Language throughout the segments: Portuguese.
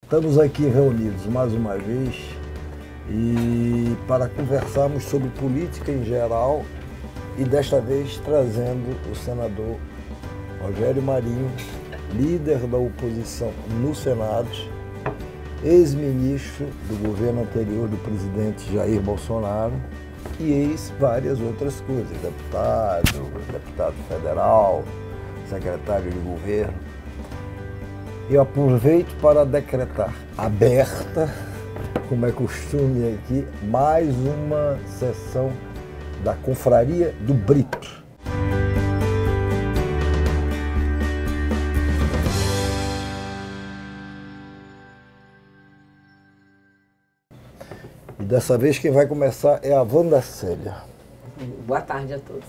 Estamos aqui reunidos mais uma vez e para conversarmos sobre política em geral e desta vez trazendo o senador Rogério Marinho, líder da oposição no Senado, ex-ministro do governo anterior do presidente Jair Bolsonaro e várias outras coisas, deputado federal, secretário de governo. Eu aproveito para decretar aberta, como é costume aqui, mais uma sessão da Confraria do Brito. E dessa vez quem vai começar é a Wanda Célia. Boa tarde a todos.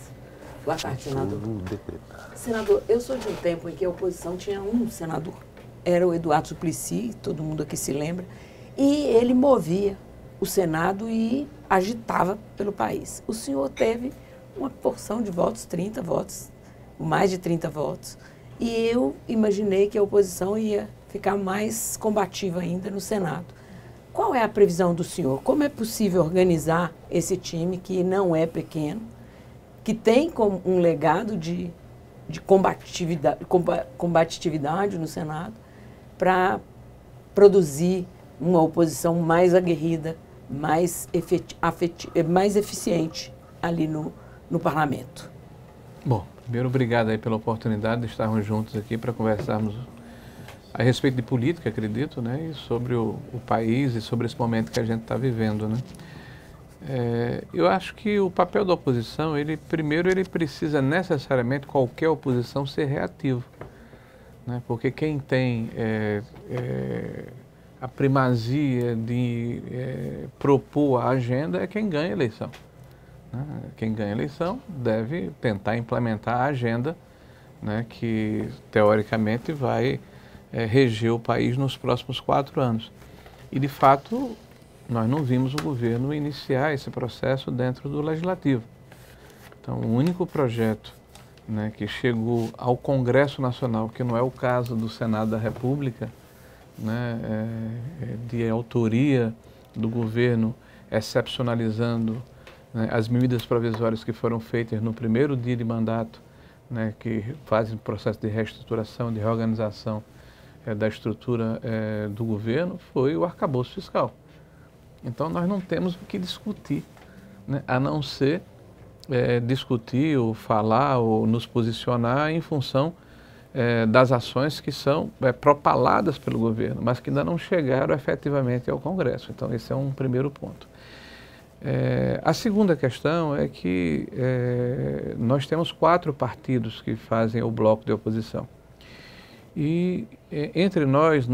Boa tarde, senador. Senador, eu sou de um tempo em que a oposição tinha um senador. Era o Eduardo Suplicy, todo mundo aqui se lembra, e ele movia o Senado e agitava pelo país. O senhor teve uma porção de votos, 30 votos, mais de 30 votos, e eu imaginei que a oposição ia ficar mais combativa ainda no Senado. Qual é a previsão do senhor? Como é possível organizar esse time que não é pequeno, que tem como um legado de combatividade no Senado, para produzir uma oposição mais aguerrida, mais eficiente ali no parlamento? Bom, primeiro, obrigado aí pela oportunidade de estarmos juntos aqui para conversarmos a respeito de política, acredito, né, e sobre o país e sobre esse momento que a gente está vivendo, né. Eu acho que o papel da oposição, primeiro ele precisa necessariamente, qualquer oposição, ser reativo, né, porque quem tem a primazia de propor a agenda é quem ganha a eleição, né. Quem ganha a eleição deve tentar implementar a agenda, né, que teoricamente vai reger o país nos próximos 4 anos. E, de fato, nós não vimos o governo iniciar esse processo dentro do Legislativo. Então, o único projeto, né, que chegou ao Congresso Nacional, que não é o caso do Senado da República, né, de autoria do governo, excepcionalizando, né, as medidas provisórias que foram feitas no primeiro dia de mandato, né, que fazem processo de reestruturação, de reorganização da estrutura do governo, foi o arcabouço fiscal. Então, nós não temos o que discutir, né, a não ser discutir ou falar ou nos posicionar em função das ações que são propaladas pelo governo, mas que ainda não chegaram efetivamente ao Congresso. Então, esse é um primeiro ponto. A segunda questão é que nós temos 4 partidos que fazem o bloco de oposição. E entre nós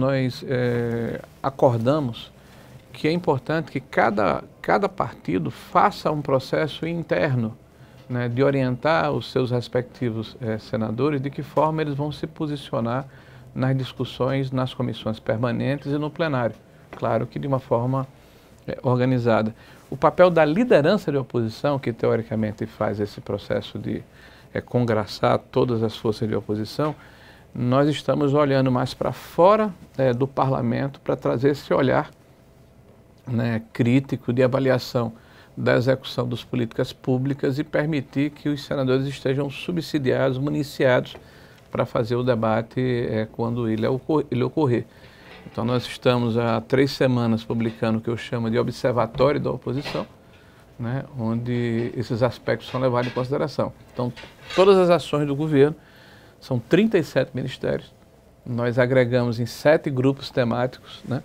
acordamos que é importante que cada partido faça um processo interno, né, de orientar os seus respectivos senadores de que forma eles vão se posicionar nas discussões, nas comissões permanentes e no plenário. Claro que de uma forma organizada. O papel da liderança de oposição, que teoricamente faz esse processo de congraçar todas as forças de oposição, nós estamos olhando mais para fora do parlamento para trazer esse olhar, né, crítico de avaliação da execução das políticas públicas e permitir que os senadores estejam subsidiados, municiados para fazer o debate quando ele ocorrer. Então, nós estamos há 3 semanas publicando o que eu chamo de Observatório da Oposição, né, onde esses aspectos são levados em consideração. Então, todas as ações do governo, são 37 ministérios, nós agregamos em 7 grupos temáticos, né?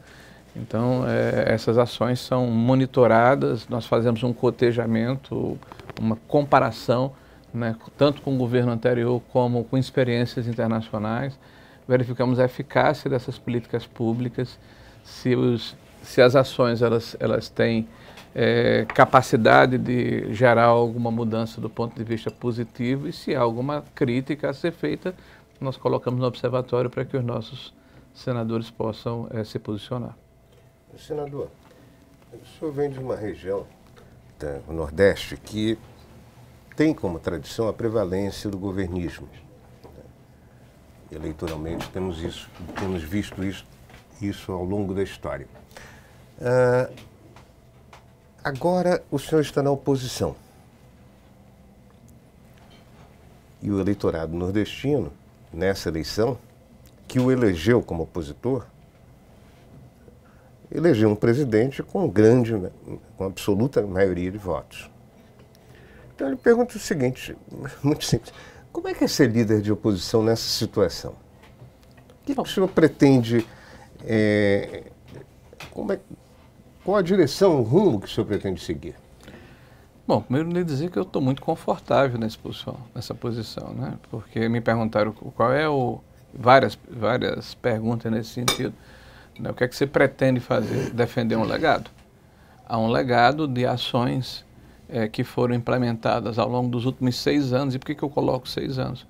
Então, essas ações são monitoradas, nós fazemos um cotejamento, uma comparação, né, tanto com o governo anterior como com experiências internacionais, verificamos a eficácia dessas políticas públicas, se as ações elas têm capacidade de gerar alguma mudança do ponto de vista positivo e se há alguma crítica a ser feita, nós colocamos no observatório para que os nossos senadores possam se posicionar. Senador, o senhor vem de uma região do Nordeste que tem como tradição a prevalência do governismo. Eleitoralmente temos visto isso isso ao longo da história. Agora o senhor está na oposição. E o eleitorado nordestino, nessa eleição, que o elegeu como opositor, elegeu um presidente com absoluta maioria de votos. Então eu lhe pergunto o seguinte, muito simples, como é que é ser líder de oposição nessa situação? O que o senhor pretende, qual a direção, o rumo que o senhor pretende seguir? Bom, primeiro lhe dizer que eu estou muito confortável nessa posição, né? Porque me perguntaram qual é várias perguntas nesse sentido. Né? O que é que você pretende fazer? Defender um legado? Há um legado de ações que foram implementadas ao longo dos últimos 6 anos. E por que eu coloco 6 anos?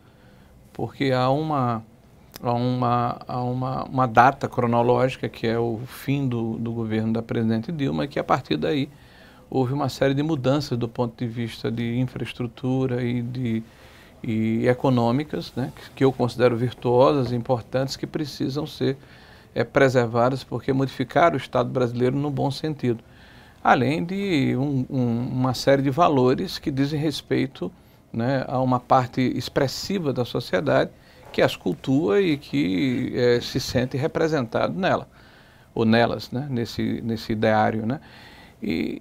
Porque há uma data cronológica, que é o fim do governo da presidente Dilma, que a partir daí houve uma série de mudanças do ponto de vista de infraestrutura e econômicas, né, que eu considero virtuosas e importantes, que precisam ser preservadas, porque modificaram o Estado brasileiro no bom sentido. Além de uma série de valores que dizem respeito, né, a uma parte expressiva da sociedade que as cultua e que se sente representado nela, ou nelas, né, nesse ideário, né? E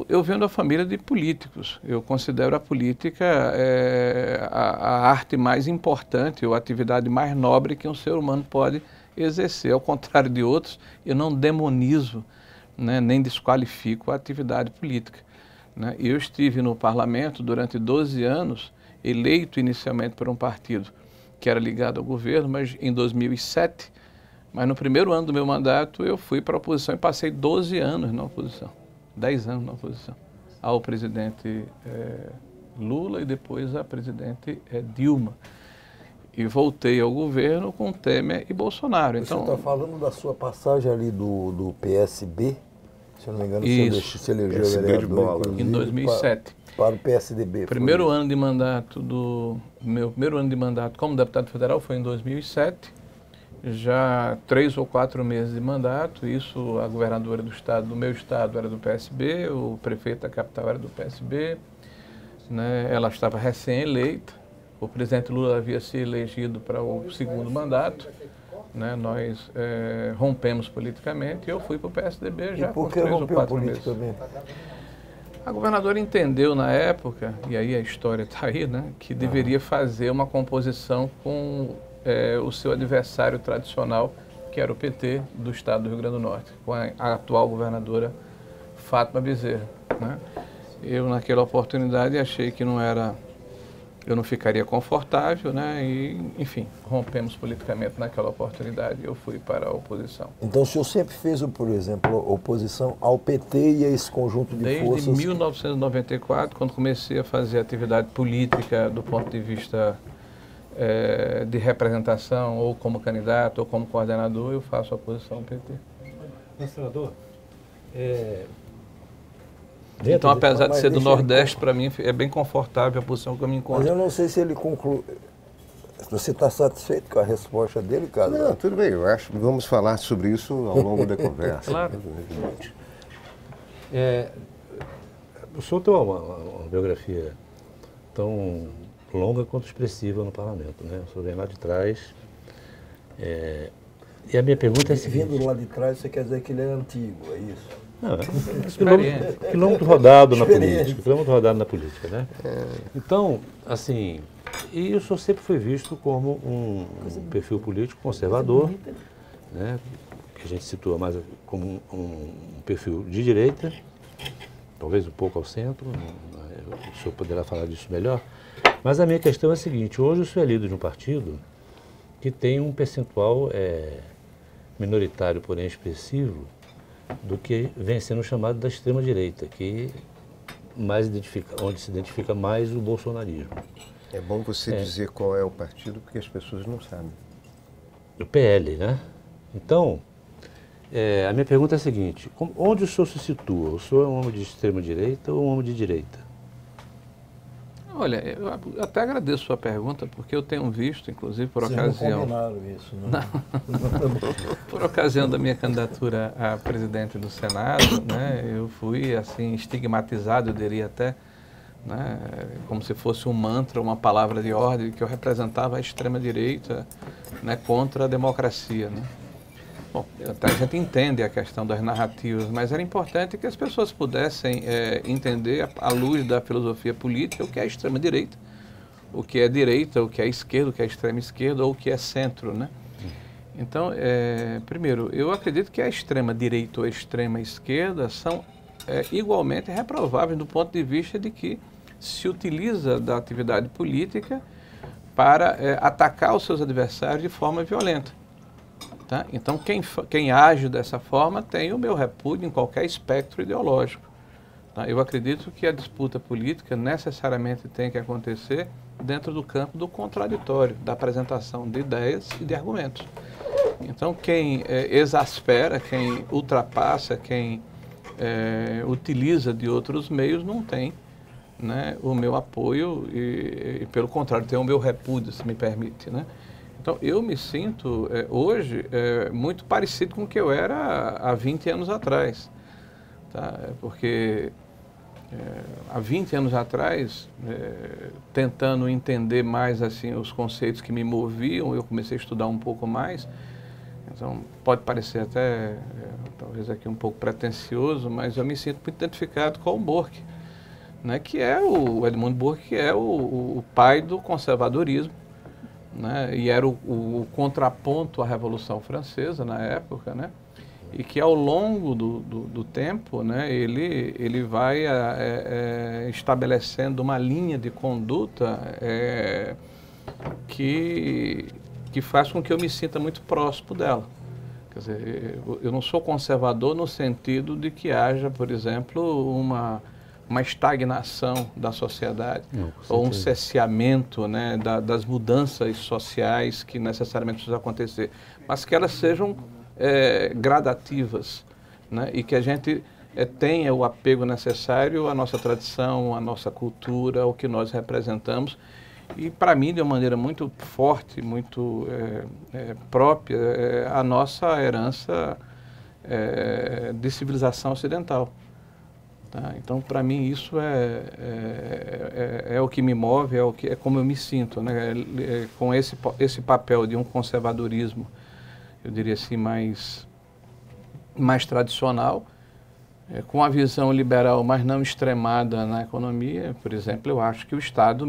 eu venho da família de políticos. Eu considero a política a arte mais importante, ou a atividade mais nobre que um ser humano pode exercer. Ao contrário de outros, eu não demonizo, né, nem desqualifico a atividade política, né? Eu estive no parlamento durante 12 anos, eleito inicialmente por um partido que era ligado ao governo, mas em 2007, mas no primeiro ano do meu mandato eu fui para a oposição e passei 12 anos na oposição. 10 anos na oposição, ao presidente Lula e depois à presidente Dilma. E voltei ao governo com Temer e Bolsonaro. Você Então, está falando da sua passagem ali do PSB, se eu não me engano, você elegeu vereador em 2007. Para o PSDB. Meu primeiro ano de mandato como deputado federal foi em 2007. Já 3 ou 4 meses de mandato, isso a governadora do meu estado era do PSB, o prefeito da capital era do PSB, né? Ela estava recém-eleita, o presidente Lula havia se elegido para o 2º mandato, né? Nós rompemos politicamente e eu fui para o PSDB já com 3 ou 4 meses. A governadora entendeu na época, e aí a história está aí, né, que deveria fazer uma composição com o seu adversário tradicional, que era o PT do estado do Rio Grande do Norte, com a atual governadora Fátima Bezerra, né? Eu, naquela oportunidade, achei que eu não ficaria confortável, né? E, enfim, rompemos politicamente naquela oportunidade e eu fui para a oposição. Então o senhor sempre fez, por exemplo, oposição ao PT e a esse conjunto de forças? Desde 1994, quando comecei a fazer atividade política do ponto de vista de representação, ou como candidato, ou como coordenador, eu faço oposição ao PT. Senador, então, apesar de ser do Nordeste, para mim é bem confortável a posição que eu me encontro. Mas eu não sei se ele conclui. Você está satisfeito com a resposta dele, Carlos? Não, tudo bem, eu acho que vamos falar sobre isso ao longo da conversa. Claro. O senhor tem uma biografia tão longa quanto expressiva no parlamento, né? O senhor vem lá de trás. E a minha pergunta é a seguinte... Vindo lá de trás, você quer dizer que ele é antigo, é isso? Não, quilômetro rodado na política, quilômetro rodado na política, né? Então, assim, e o senhor sempre foi visto como um perfil político conservador, né? Que a gente situa mais como um perfil de direita, talvez um pouco ao centro, o senhor poderá falar disso melhor. Mas a minha questão é a seguinte, hoje o senhor é líder de um partido que tem um percentual minoritário, porém expressivo, do que vem sendo chamado da extrema-direita, que onde se identifica mais o bolsonarismo. É bom você dizer qual é o partido, porque as pessoas não sabem. O PL, né? Então, a minha pergunta é a seguinte, onde o senhor se situa? O senhor é um homem de extrema-direita ou um homem de direita? Olha, eu até agradeço a sua pergunta, porque eu tenho visto, inclusive por Vocês ocasião... não combinaram isso, não? Por ocasião da minha candidatura a presidente do Senado, né, eu fui assim estigmatizado, eu diria até, né, como se fosse um mantra, uma palavra de ordem, que eu representava a extrema-direita, né, contra a democracia, né? Bom, até a gente entende a questão das narrativas, mas era importante que as pessoas pudessem entender, à luz da filosofia política, o que é extrema-direita, o que é direita, o que é esquerda, o que é extrema-esquerda ou o que é centro, né? Então, primeiro, eu acredito que a extrema-direita ou a extrema-esquerda são igualmente reprováveis do ponto de vista de que se utiliza da atividade política para atacar os seus adversários de forma violenta. Tá? Então, quem age dessa forma tem o meu repúdio em qualquer espectro ideológico. Tá? Eu acredito que a disputa política necessariamente tem que acontecer dentro do campo do contraditório, da apresentação de ideias e de argumentos. Então, quem exaspera, quem ultrapassa, quem utiliza de outros meios não tem, né, o meu apoio e, pelo contrário, tem o meu repúdio, se me permite, né? Então, eu me sinto, hoje, muito parecido com o que eu era há 20 anos atrás. Tá? Porque há 20 anos atrás, tentando entender mais assim, os conceitos que me moviam, eu comecei a estudar um pouco mais. Então, pode parecer até, talvez aqui um pouco pretensioso, mas eu me sinto muito identificado com o Burke, né? Que é o Edmund Burke, que é o pai do conservadorismo. Né, e era o contraponto à Revolução Francesa na época, né, e que ao longo do tempo, né, ele vai estabelecendo uma linha de conduta que faz com que eu me sinta muito próximo dela. Quer dizer, eu não sou conservador no sentido de que haja, por exemplo, uma estagnação da sociedade, ou um cesseamento, né, das mudanças sociais que necessariamente precisam acontecer, mas que elas sejam gradativas, né, e que a gente tenha o apego necessário à nossa tradição, à nossa cultura, ao que nós representamos. E, para mim, de uma maneira muito forte, muito própria, a nossa herança de civilização ocidental. Tá? Então, para mim, isso é o que me move, é como eu me sinto, né? Com esse papel de um conservadorismo, eu diria assim, mais tradicional, com a visão liberal, mas não extremada na economia. Por exemplo, eu acho que o Estado,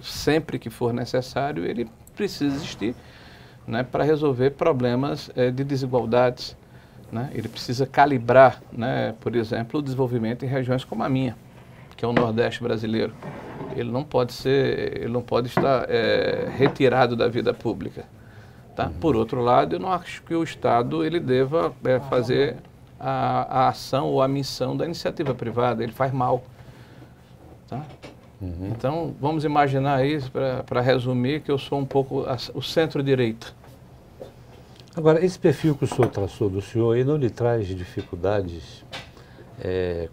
sempre que for necessário, ele precisa existir, né, para resolver problemas de desigualdades. Né? Ele precisa calibrar, né, por exemplo, o desenvolvimento em regiões como a minha, que é o Nordeste brasileiro. Ele não pode estar retirado da vida pública. Tá? Por outro lado, eu não acho que o Estado ele deva fazer a ação ou a missão da iniciativa privada. Ele faz mal. Tá? Então, vamos imaginar isso, para resumir, que eu sou um pouco o centro-direita. Agora, esse perfil que o senhor traçou do senhor, ele não lhe traz dificuldades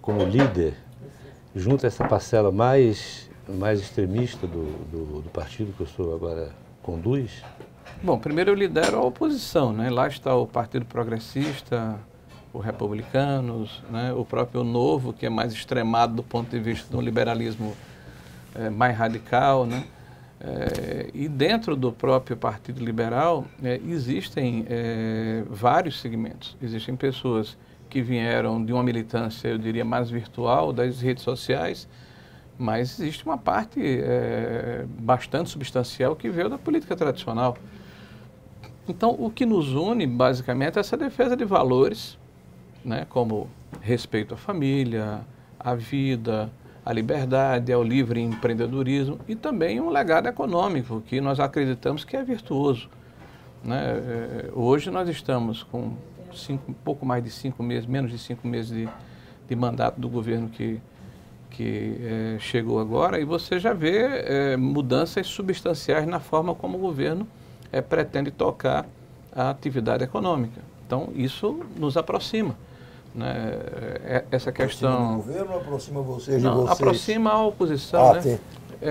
como líder, junto a essa parcela mais extremista do partido que o senhor agora conduz? Bom, primeiro eu lidero a oposição, né? Lá está o Partido Progressista, os Republicanos, né? O próprio Novo, que é mais extremado do ponto de vista do liberalismo mais radical, né? E dentro do próprio Partido Liberal existem vários segmentos. Existem pessoas que vieram de uma militância, eu diria, mais virtual, das redes sociais, mas existe uma parte bastante substancial que veio da política tradicional. Então, o que nos une, basicamente, é essa defesa de valores, né, como respeito à família, à vida, à liberdade, ao livre empreendedorismo e também um legado econômico que nós acreditamos que é virtuoso. Né? Hoje nós estamos com um pouco mais de 5 meses, menos de 5 meses de mandato do governo que chegou agora, e você já vê mudanças substanciais na forma como o governo pretende tocar a atividade econômica. Então, isso nos aproxima. né, essa questão... Aproxima do governo ou aproxima vocês de Não, vocês? aproxima a oposição, né? Sim.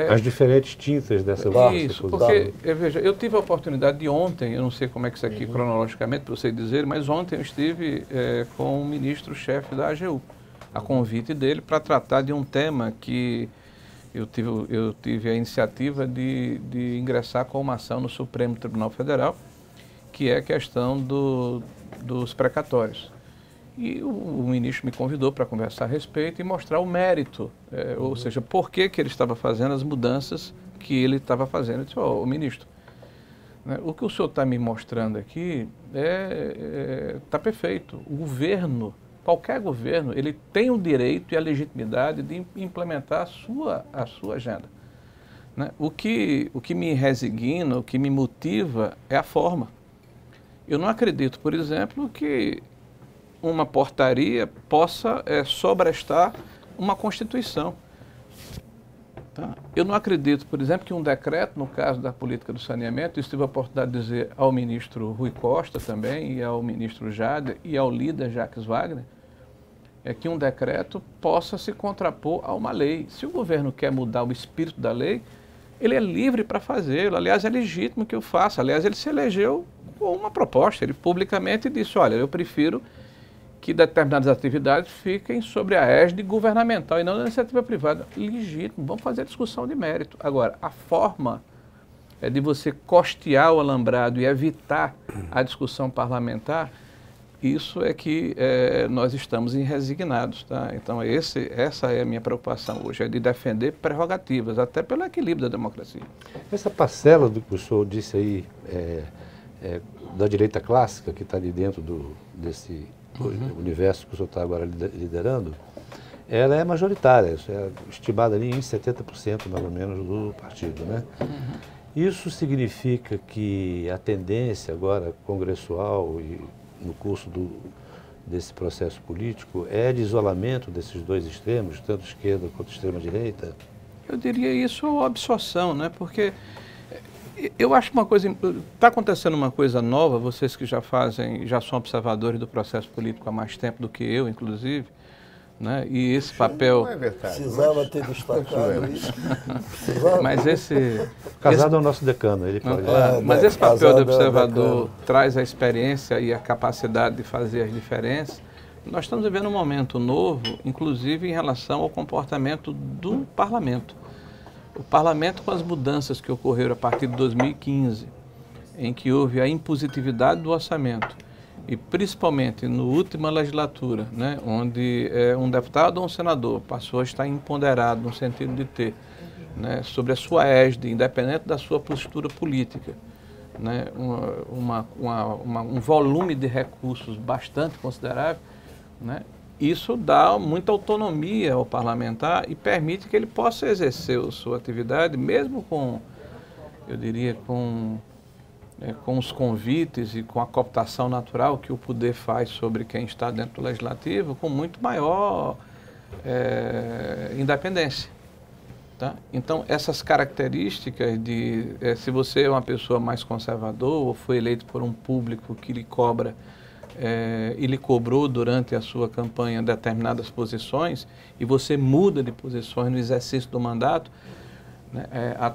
As diferentes tintas dessa Isso, porque, veja, eu tive a oportunidade de ontem, eu não sei como é que isso aqui cronologicamente, para você dizer, mas ontem eu estive com o ministro-chefe da AGU, a convite dele para tratar de um tema que eu tive a iniciativa de ingressar com uma ação no Supremo Tribunal Federal, que é a questão dos precatórios. E o ministro me convidou para conversar a respeito e mostrar o mérito, ou seja, por que ele estava fazendo as mudanças que ele estava fazendo. Eu disse, ô ministro, né, o que o senhor está me mostrando aqui está perfeito. O governo, qualquer governo, ele tem o direito e a legitimidade de implementar a sua agenda. Né? O que me resigna, o que me motiva é a forma. Eu não acredito, por exemplo, que uma portaria possa sobrestar uma Constituição. Tá? Eu não acredito, por exemplo, que um decreto, no caso da política do saneamento, eu tive a oportunidade de dizer ao ministro Rui Costa também, e ao ministro Jader, e ao líder Jacques Wagner, que um decreto possa se contrapor a uma lei. Se o governo quer mudar o espírito da lei, ele é livre para fazê-lo. Aliás, é legítimo que o faça. Aliás, ele se elegeu com uma proposta. Ele publicamente disse, olha, eu prefiro que determinadas atividades fiquem sobre a égide governamental e não da iniciativa privada. Legítimo, vamos fazer a discussão de mérito. Agora, a forma de você costear o alambrado e evitar a discussão parlamentar, isso é que nós estamos resignados. Tá? Então, essa é a minha preocupação hoje, é de defender prerrogativas, até pelo equilíbrio da democracia. Essa parcela do que o senhor disse aí, da direita clássica, que está ali dentro desse universo que o senhor está agora liderando, ela é majoritária, isso é estimada ali em 70% mais ou menos do partido, né? Isso significa que a tendência agora congressual e no curso desse processo político é de isolamento desses dois extremos, tanto esquerda quanto extrema-direita? Eu diria isso ou absorção, né? Porque eu acho uma coisa, está acontecendo uma coisa nova, vocês que já são observadores do processo político há mais tempo do que eu, inclusive, né? E esse papel... Não é verdade. Precisava ter destacado isso. Mas Casado é o nosso decano, ele pode... Mas esse papel de observador traz a experiência e a capacidade de fazer as diferenças. Nós estamos vivendo um momento novo, inclusive em relação ao comportamento do parlamento. O parlamento, com as mudanças que ocorreram a partir de 2015, em que houve a impositividade do orçamento, e principalmente na última legislatura, né, onde um deputado ou um senador passou a estar imponderado no sentido de ter, né, sobre a sua égide, independente da sua postura política, né, um volume de recursos bastante considerável, né, isso dá muita autonomia ao parlamentar e permite que ele possa exercer a sua atividade, mesmo com, eu diria, com os convites e com a cooptação natural que o poder faz sobre quem está dentro do legislativo, com muito maior independência. Tá? Então, essas características de, se você é uma pessoa mais conservadora ou foi eleito por um público que lhe cobra e lhe cobrou durante a sua campanha determinadas posições e você muda de posições no exercício do mandato, né,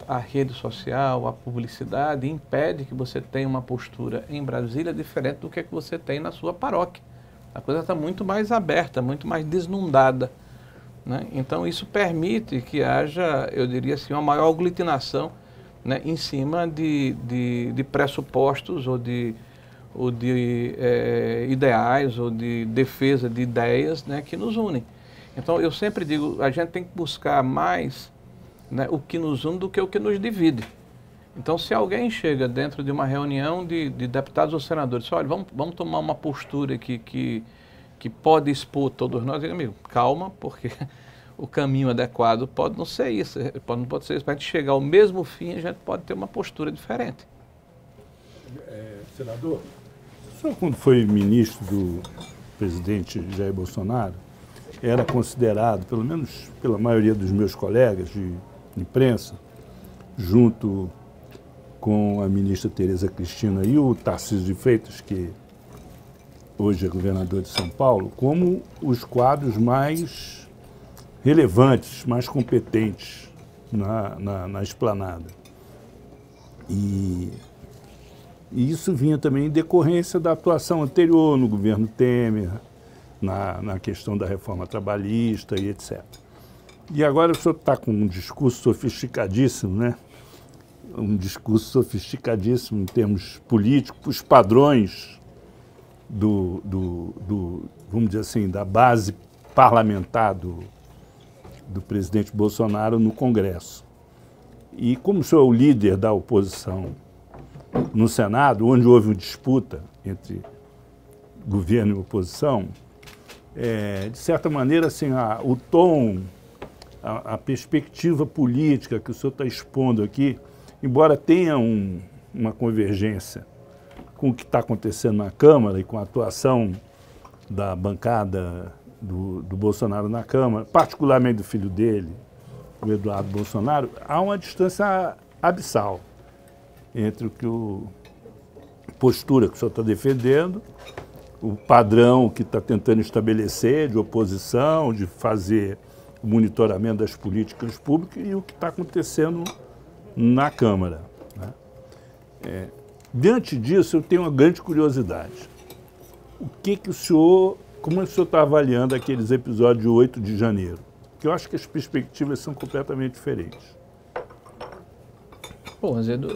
a rede social, a publicidade impede que você tenha uma postura em Brasília diferente do que você tem na sua paróquia. A coisa está muito mais aberta, muito mais desnudada, né? Então isso permite que haja, eu diria assim, uma maior aglutinação, né, em cima de pressupostos ou de ideais ou de defesa de ideias, né, que nos unem. Então eu sempre digo, a gente tem que buscar mais, né, o que nos une do que o que nos divide. Então se alguém chega dentro de uma reunião de deputados ou senadores e diz, olha, vamos tomar uma postura aqui que pode expor todos nós, eu digo, amigo, calma, porque o caminho adequado pode não ser isso, não pode ser isso. Para a gente chegar ao mesmo fim, a gente pode ter uma postura diferente. Senador, o senhor, quando foi ministro do presidente Jair Bolsonaro, era considerado, pelo menos pela maioria dos meus colegas de imprensa, junto com a ministra Tereza Cristina e o Tarcísio de Freitas, que hoje é governador de São Paulo, como os quadros mais relevantes, mais competentes na esplanada. E isso vinha também em decorrência da atuação anterior no governo Temer, na questão da reforma trabalhista e etc. E agora o senhor está com um discurso sofisticadíssimo, né? Um discurso sofisticadíssimo em termos políticos, os padrões vamos dizer assim, da base parlamentar do presidente Bolsonaro no Congresso. E como o senhor é o líder da oposição no Senado, onde houve uma disputa entre governo e oposição, de certa maneira, assim, o tom, a perspectiva política que o senhor está expondo aqui, embora tenha uma convergência com o que está acontecendo na Câmara e com a atuação da bancada do Bolsonaro na Câmara, particularmente do filho dele, o Eduardo Bolsonaro, há uma distância abissal entre a postura que o senhor está defendendo, o padrão que está tentando estabelecer de oposição, de fazer o monitoramento das políticas públicas e o que está acontecendo na Câmara, né? Diante disso, eu tenho uma grande curiosidade. Como o senhor está avaliando aqueles episódios de 8 de janeiro? Porque eu acho que as perspectivas são completamente diferentes. Bom, Azedo,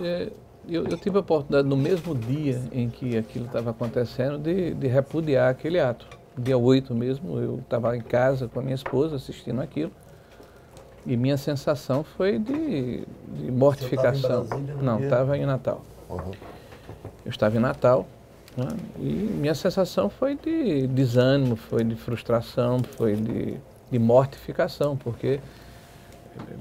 eu tive a oportunidade, no mesmo dia em que aquilo estava acontecendo, de repudiar aquele ato. Dia 8 mesmo, eu estava em casa com a minha esposa assistindo aquilo. E minha sensação foi de mortificação. Não, estava em Natal. Uhum. Eu estava em Natal, né, e minha sensação foi de desânimo, foi de frustração, foi de mortificação, porque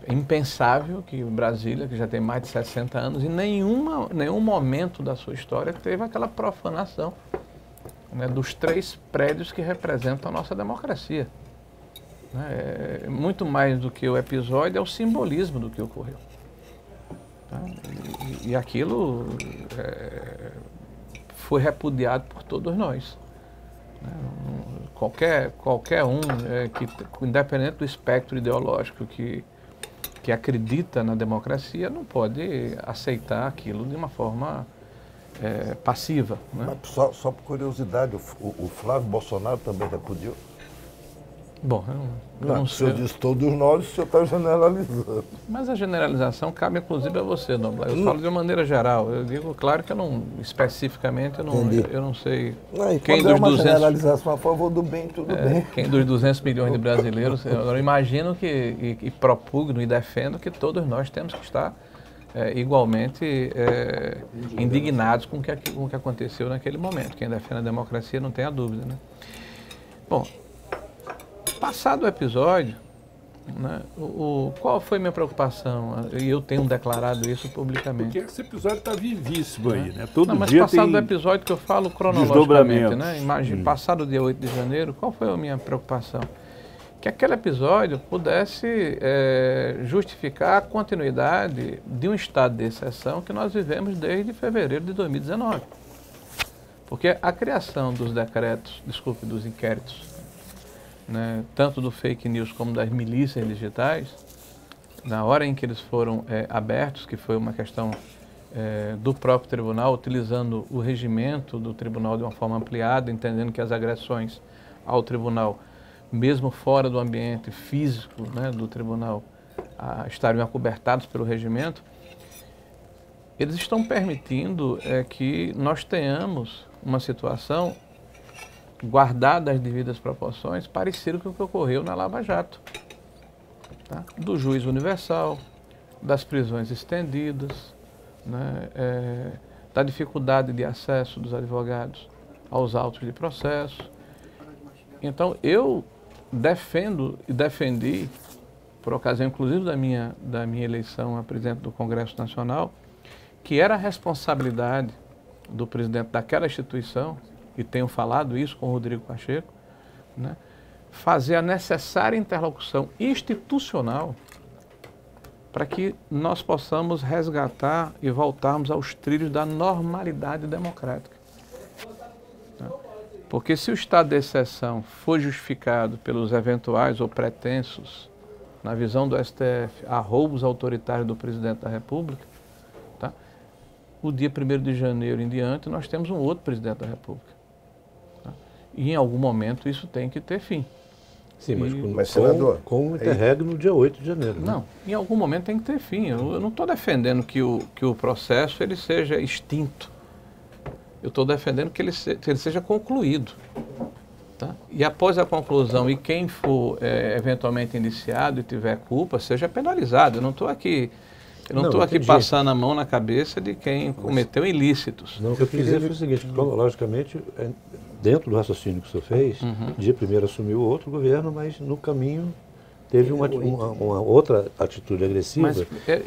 é impensável que o Brasília, que já tem mais de 60 anos, em nenhum momento da sua história teve aquela profanação, né, dos 3 prédios que representam a nossa democracia. Muito mais do que o episódio, é o simbolismo do que ocorreu. Tá? E aquilo foi repudiado por todos nós. Né? Qualquer um, independente do espectro ideológico que acredita na democracia, não pode aceitar aquilo de uma forma passiva. Né? Mas só por curiosidade, o Flávio Bolsonaro também repudiou? Bom, eu não O sei. senhor diz todos nós, o senhor está generalizando. Mas a generalização cabe inclusive a você, Noblar. Eu falo de uma maneira geral. Eu digo, claro que eu não, especificamente, eu não sei quem dos 200... generalização a favor do bem, tudo bem. Quem dos 200 milhões de brasileiros, eu imagino e propugno e defendo que todos nós temos que estar igualmente indignados com o que aconteceu naquele momento. Quem defende a democracia não tem a dúvida, né? Bom, passado o episódio, né, qual foi minha preocupação? E eu tenho declarado isso publicamente. Porque esse episódio está vivíssimo aí, né? Mas passado o episódio que eu falo cronologicamente, né? Imagina, passado o dia 8 de janeiro, qual foi a minha preocupação? Que aquele episódio pudesse justificar a continuidade de um estado de exceção que nós vivemos desde fevereiro de 2019. Porque a criação dos dos inquéritos, né, tanto do fake news como das milícias digitais, na hora em que eles foram abertos, que foi uma questão do próprio tribunal, utilizando o regimento do tribunal de uma forma ampliada, entendendo que as agressões ao tribunal, mesmo fora do ambiente físico, né, do tribunal, estariam acobertados pelo regimento, eles estão permitindo que nós tenhamos uma situação, guardada as devidas proporções, parecido com o que ocorreu na Lava Jato. Tá? Do juiz universal, das prisões estendidas, né, da dificuldade de acesso dos advogados aos autos de processo. Então, eu defendo e defendi, por ocasião inclusive da minha eleição a presidente do Congresso Nacional, que era a responsabilidade do presidente daquela instituição, e tenho falado isso com o Rodrigo Pacheco, né, fazer a necessária interlocução institucional para que nós possamos resgatar e voltarmos aos trilhos da normalidade democrática. Porque se o estado de exceção for justificado pelos eventuais ou pretensos, na visão do STF, arroubos autoritários do presidente da República, tá? O dia 1º de janeiro em diante nós temos um outro presidente da República. Tá? E em algum momento isso tem que ter fim. Sim, mas senador, com o interregno no dia 8 de janeiro. Não, né? em algum momento tem que ter fim. Eu não estou defendendo que o processo ele seja extinto. Eu estou defendendo que ele seja concluído. Tá? E após a conclusão, e quem for eventualmente indiciado e tiver culpa, seja penalizado. Eu não estou aqui, passando a mão na cabeça de quem cometeu ilícitos. Não, o que eu quis dizer foi o seguinte, cronologicamente, dentro do raciocínio que o senhor fez, dia primeiro assumiu o outro governo, mas no caminho teve uma outra atitude agressiva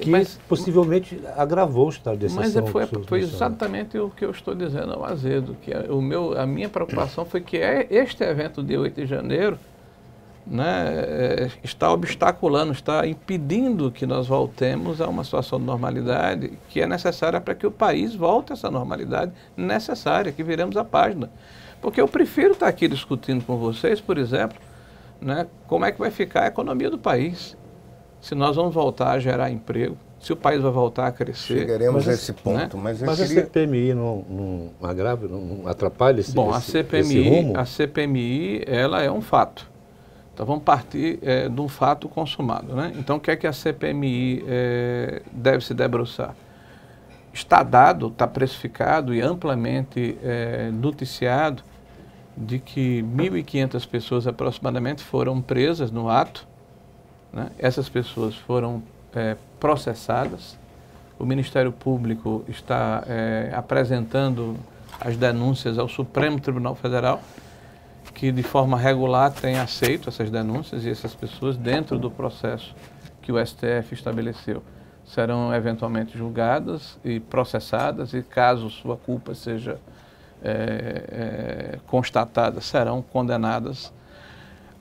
que possivelmente agravou o estado de exceção. Mas foi exatamente o que eu estou dizendo ao Azedo, que a minha preocupação foi que este evento do dia 8 de janeiro, né, está obstaculando, está impedindo que nós voltemos a uma situação de normalidade que é necessária para que o país volte a essa normalidade necessária, que viremos a página. Porque eu prefiro estar aqui discutindo com vocês, por exemplo, né, como é que vai ficar a economia do país, se nós vamos voltar a gerar emprego, se o país vai voltar a crescer. Chegaremos a esse ponto. Né? Mas a CPMI não agrava, não atrapalha esse rumo? A CPMI ela é um fato. Então vamos partir de um fato consumado. Né? Então o que é que a CPMI deve se debruçar? Está dado, está precificado e amplamente noticiado de que 1.500 pessoas aproximadamente foram presas no ato, né? Essas pessoas foram processadas, o Ministério Público está apresentando as denúncias ao Supremo Tribunal Federal, que de forma regular tem aceito essas denúncias e essas pessoas dentro do processo que o STF estabeleceu serão eventualmente julgadas e processadas e caso sua culpa seja constatadas, serão condenadas.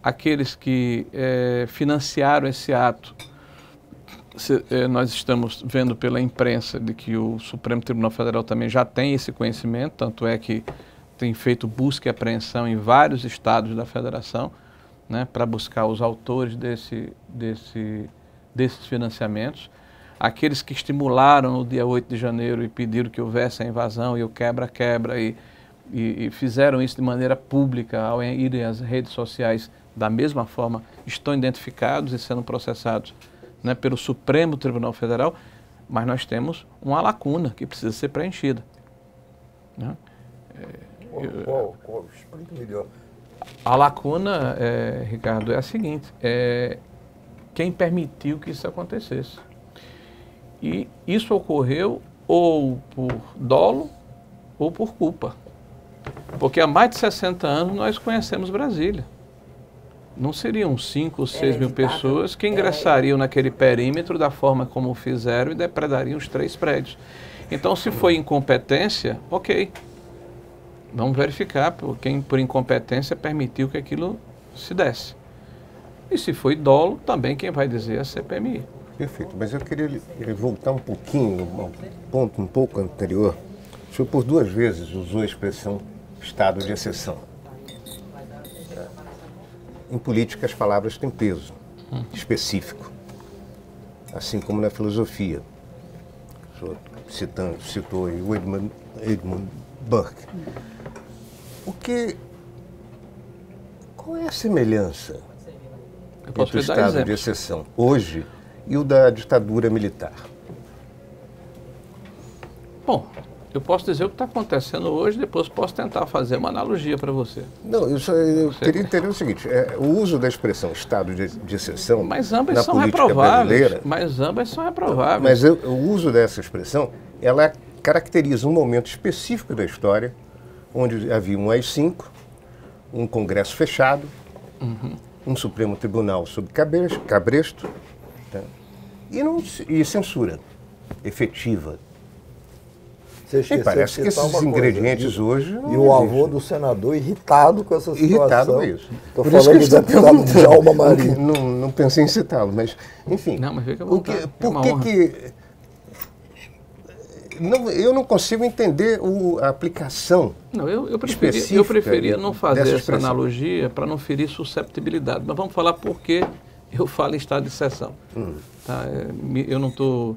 Aqueles que financiaram esse ato, nós estamos vendo pela imprensa de que o Supremo Tribunal Federal também já tem esse conhecimento, tanto é que tem feito busca e apreensão em vários estados da federação, né, para buscar os autores desses financiamentos. Aqueles que estimularam no dia 8 de janeiro e pediram que houvesse a invasão e o quebra-quebra e fizeram isso de maneira pública ao irem às redes sociais da mesma forma, estão identificados e sendo processados, né, pelo Supremo Tribunal Federal, mas nós temos uma lacuna que precisa ser preenchida. Né? Explica melhor. A lacuna, Ricardo, é a seguinte, quem permitiu que isso acontecesse. E isso ocorreu ou por dolo ou por culpa. Porque há mais de 60 anos nós conhecemos Brasília. Não seriam 5 ou 6 mil pessoas que ingressariam naquele perímetro da forma como fizeram e depredariam os 3 prédios. Então, se foi incompetência, ok. Vamos verificar quem por incompetência permitiu que aquilo se desse. E se foi dolo, também quem vai dizer é a CPMI. Perfeito, mas eu queria voltar um pouquinho, um ponto um pouco anterior. O senhor por 2 vezes usou a expressão estado de exceção. Em política as palavras têm peso específico, assim como na filosofia. O senhor citou aí o Edmund Burke. Qual é a semelhança entre o estado de exceção hoje e o da ditadura militar? Bom, eu posso dizer o que está acontecendo hoje, depois posso tentar fazer uma analogia para você. Não, eu queria entender o seguinte, o uso da expressão estado de exceção mas ambas na são política reprováveis, brasileira... Mas ambas são reprováveis. Mas o uso dessa expressão, ela caracteriza um momento específico da história, onde havia um AI-5, um Congresso fechado, um Supremo Tribunal sob cabresto, tá? e censura efetiva. Parece que esses ingredientes hoje não E o avô do senador irritado com essa situação. Irritado com isso. Estou falando do deputado Djalma Marinho. Não pensei em citá-lo, mas, enfim. Não, mas fica à por vontade. que eu não consigo entender a aplicação. Não, eu preferia não fazer essa analogia para não ferir susceptibilidade. Mas vamos falar por que eu falo em estado de exceção. Tá? Eu não estou...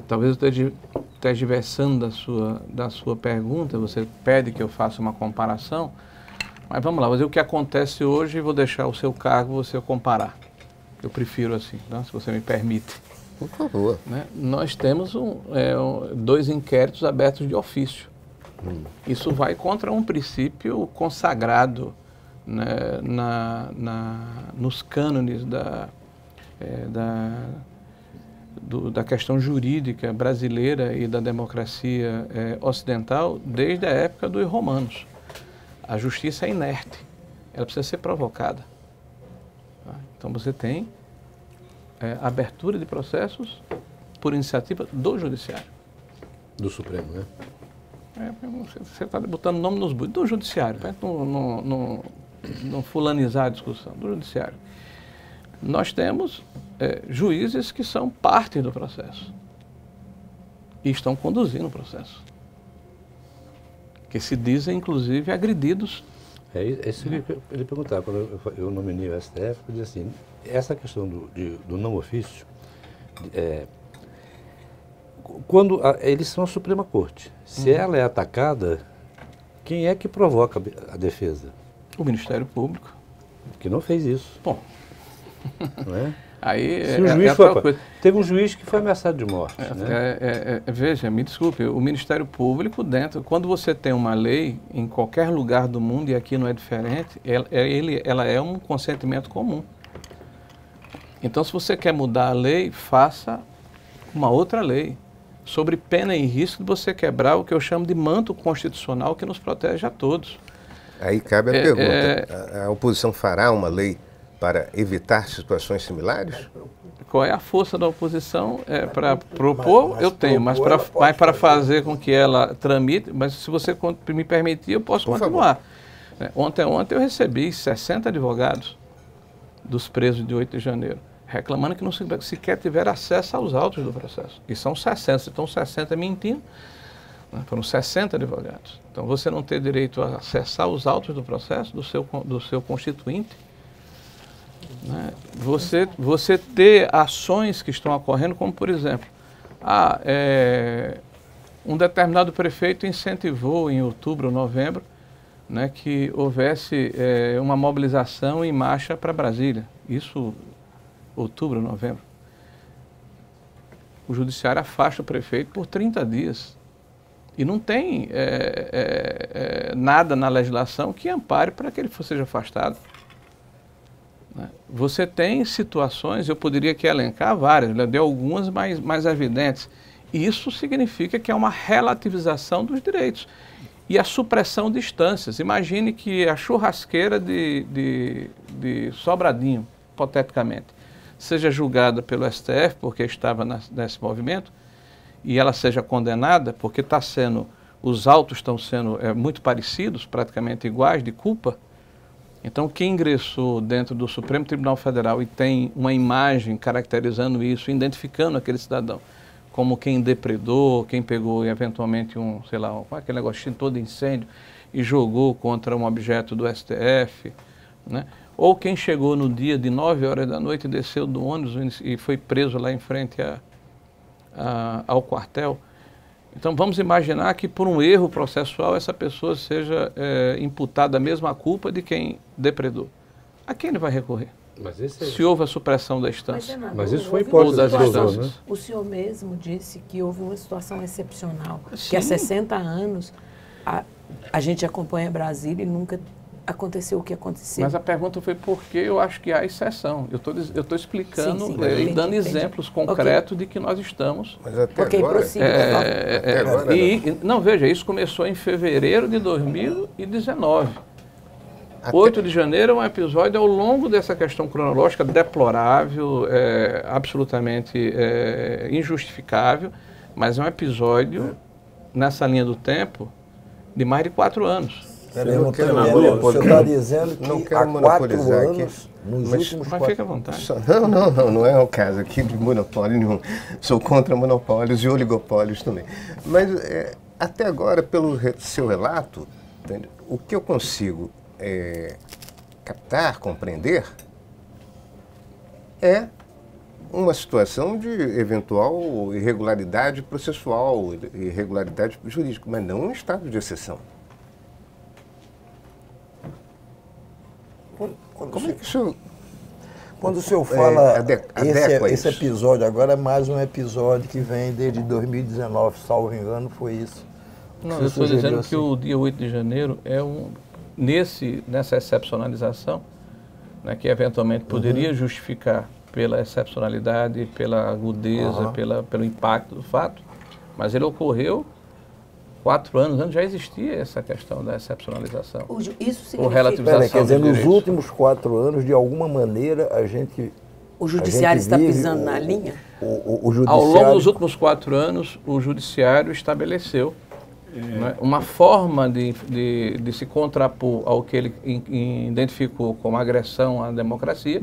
talvez eu esteja tergiversando da sua pergunta. Você pede que eu faça uma comparação. Mas vamos lá, o que acontece hoje, vou deixar o seu cargo você comparar. Eu prefiro assim, tá? Se você me permite. Por favor. Né? Nós temos 2 inquéritos abertos de ofício. Isso vai contra um princípio consagrado, né, nos cânones da questão jurídica brasileira e da democracia ocidental desde a época dos romanos. A justiça é inerte, ela precisa ser provocada. Tá? Então você tem abertura de processos por iniciativa do Judiciário. Do Supremo, né? Você está botando nome nos buitos. Do Judiciário, para não fulanizar a discussão, do Judiciário. Nós temos juízes que são parte do processo e estão conduzindo o processo, que se dizem, inclusive, agredidos. Isso que ele perguntava, quando eu nominei o STF, eu disse assim, essa questão do não ofício, quando eles são a Suprema Corte, se ela é atacada, quem é que provoca a defesa? O Ministério Público. Que não fez isso. Bom, não é? Aí se o juiz teve um juiz que foi ameaçado de morte. Veja, me desculpe, o Ministério Público, quando você tem uma lei em qualquer lugar do mundo, e aqui não é diferente, ela é um consentimento comum. Então, se você quer mudar a lei, faça uma outra lei, sobre pena e risco de você quebrar o que eu chamo de manto constitucional que nos protege a todos. Aí cabe a pergunta, a oposição fará uma lei para evitar situações similares? Qual é a força da oposição? Para propor, eu tenho, mas para fazer com que ela tramite, mas se você me permitir, eu posso continuar. Ontem eu recebi 60 advogados dos presos de 8 de janeiro, reclamando que não sequer tiveram acesso aos autos do processo. E são 60, então 60 mentindo, né? Foram 60 advogados. Então você não ter direito a acessar os autos do processo, do seu constituinte, né? Você ter ações que estão ocorrendo, como por exemplo, um determinado prefeito incentivou em outubro ou novembro, né, que houvesse uma mobilização em marcha para Brasília. Isso, outubro ou novembro. O Judiciário afasta o prefeito por 30 dias. E não tem nada na legislação que ampare para que ele seja afastado. Você tem situações, eu poderia aqui elencar várias, eu dei algumas mais evidentes. E isso significa que é uma relativização dos direitos e a supressão de instâncias. Imagine que a churrasqueira de Sobradinho, hipoteticamente, seja julgada pelo STF porque estava nesse movimento e ela seja condenada porque os autos estão sendo muito parecidos, praticamente iguais, de culpa. Então, quem ingressou dentro do Supremo Tribunal Federal e tem uma imagem caracterizando isso, identificando aquele cidadão como quem depredou, quem pegou eventualmente aquele negócio todo incêndio e jogou contra um objeto do STF, né? Ou quem chegou no dia de 9 horas da noite, desceu do ônibus e foi preso lá em frente ao quartel. Então, vamos imaginar que por um erro processual essa pessoa seja imputada a mesma culpa de quem depredou. A quem ele vai recorrer? Se houve a supressão da instância. Mas isso foi hipótese das instâncias, né? O senhor mesmo disse que houve uma situação excepcional, que há 60 anos a gente acompanha Brasília e nunca aconteceu o que aconteceu. Mas a pergunta foi por que eu acho que há exceção. Eu estou explicando e dando exemplos concretos de que nós estamos... Mas até agora... Não, veja, isso começou em fevereiro de 2019. 8 de janeiro é um episódio ao longo dessa questão cronológica deplorável, absolutamente injustificável, mas é um episódio nessa linha do tempo de mais de 4 anos. Você está dizendo que não há quero 4 monopolizar aqui, anos, nos mas últimos Mas 4 fica à vontade. Não é o caso aqui de monopólio nenhum. Sou contra monopólios e oligopólios também. Mas até agora, pelo seu relato, entende? O que eu consigo captar, compreender, é uma situação de eventual irregularidade processual, irregularidade jurídica, mas não um estado de exceção. Como é que isso... Quando o senhor fala, adequa esse isso? episódio agora é mais um episódio que vem desde 2019, salvo engano, foi isso? Não, eu estou dizendo que o dia 8 de janeiro é nessa excepcionalização, né, que eventualmente poderia justificar pela excepcionalidade, pela agudeza, pelo impacto do fato, mas ele ocorreu 4 anos antes, já existia essa questão da excepcionalização. Isso significa... Ou relativização quer dizer, dos nos direitos. últimos 4 anos, de alguma maneira, O judiciário está pisando na linha? O judiciário... Ao longo dos últimos 4 anos, o judiciário estabeleceu né, uma forma de se contrapor ao que ele identificou como agressão à democracia,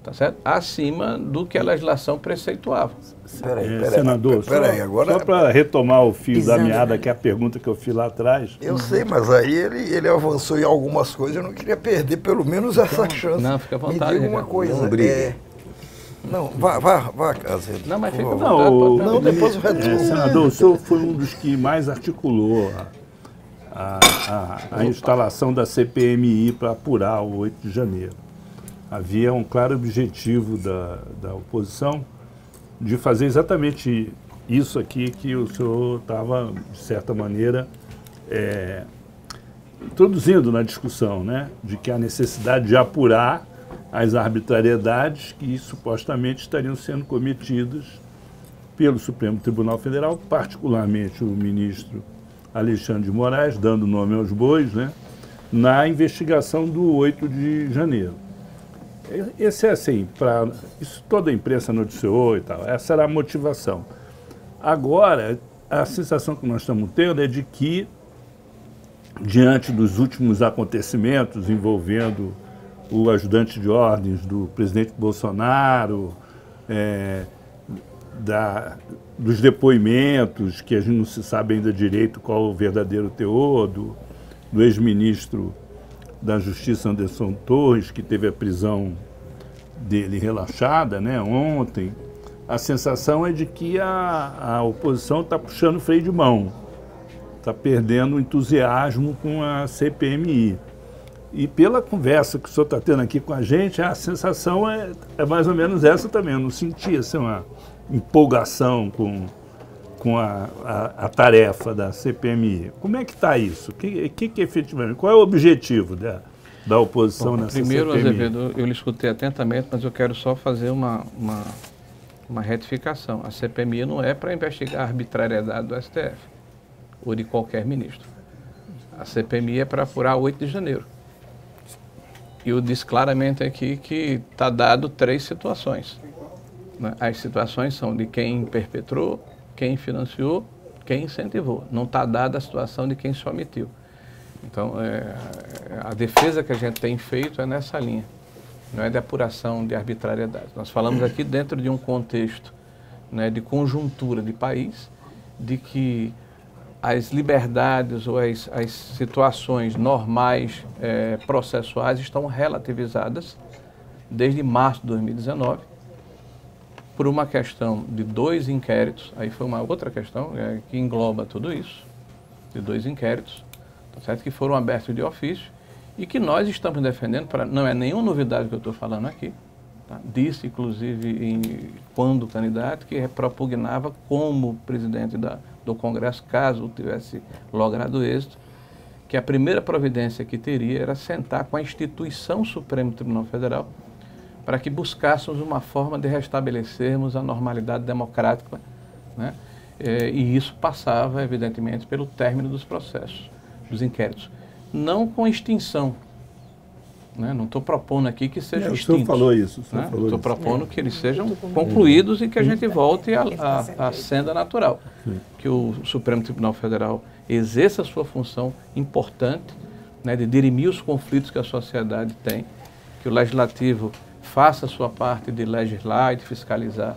tá certo? Acima do que a legislação preceituava. Senador, só para retomar o fio da meada, que é a pergunta que eu fiz lá atrás. Eu sei, mas aí ele avançou em algumas coisas, eu não queria perder pelo menos essa chance. Não, fica à vontade. Me diga uma coisa. Não brigue. Não, vá, Azevedo. Não, mas fica à Não, vontade. depois eu retorno. Senador, o senhor foi um dos que mais articulou a instalação da CPMI para apurar o 8 de janeiro. Havia um claro objetivo da oposição de fazer exatamente isso aqui que o senhor estava, de certa maneira, introduzindo na discussão, né? De que a necessidade de apurar as arbitrariedades que supostamente estariam sendo cometidas pelo Supremo Tribunal Federal, particularmente o ministro Alexandre de Moraes, dando nome aos bois, né? Na investigação do 8 de janeiro. Esse é assim, isso toda a imprensa noticiou e tal, essa era a motivação. Agora, a sensação que nós estamos tendo é de que, diante dos últimos acontecimentos envolvendo o ajudante de ordens do presidente Bolsonaro, dos depoimentos, que a gente não se sabe ainda direito qual o verdadeiro teor, do ex-ministro da Justiça Anderson Torres, que teve a prisão dele relaxada, né, ontem, a sensação é de que a oposição está puxando freio de mão, está perdendo o entusiasmo com a CPMI. E pela conversa que o senhor está tendo aqui com a gente, a sensação é mais ou menos essa também. Eu não senti assim, uma empolgação com a tarefa da CPMI. Como é que está isso? Que efetivamente, qual é o objetivo da oposição nessa primeiro, CPMI? Azevedo, eu lhe escutei atentamente, mas eu quero só fazer uma retificação. A CPMI não é para investigar a arbitrariedade do STF ou de qualquer ministro. A CPMI é para apurar 8 de janeiro. E eu disse claramente aqui que está dado 3 situações. Né? As situações são de quem perpetrou, quem financiou, quem incentivou. Não está dada a situação de quem se omitiu. Então, a defesa que a gente tem feito é nessa linha. Não é de apuração de arbitrariedade. Nós falamos aqui dentro de um contexto, né, de conjuntura de país, de que as liberdades ou as situações normais processuais estão relativizadas desde março de 2019 por uma questão de 2 inquéritos, aí foi uma outra questão que engloba tudo isso, de 2 inquéritos, tá certo? Que foram abertos de ofício e que nós estamos defendendo, não é nenhuma novidade que eu estou falando aqui, tá? Disse inclusive quando candidato que propugnava como presidente do Congresso, caso tivesse logrado êxito, que a primeira providência que teria era sentar com a instituição Supremo Tribunal Federal para que buscássemos uma forma de restabelecermos a normalidade democrática, né? E isso passava, evidentemente, pelo término dos processos, dos inquéritos. Não com extinção, né? Não estou propondo aqui que sejam extintos. O senhor falou isso. Estou propondo que eles sejam concluídos e que a gente volte à senda natural. Que o Supremo Tribunal Federal exerça a sua função importante, né, de dirimir os conflitos que a sociedade tem, que o Legislativo faça a sua parte de legislar e de fiscalizar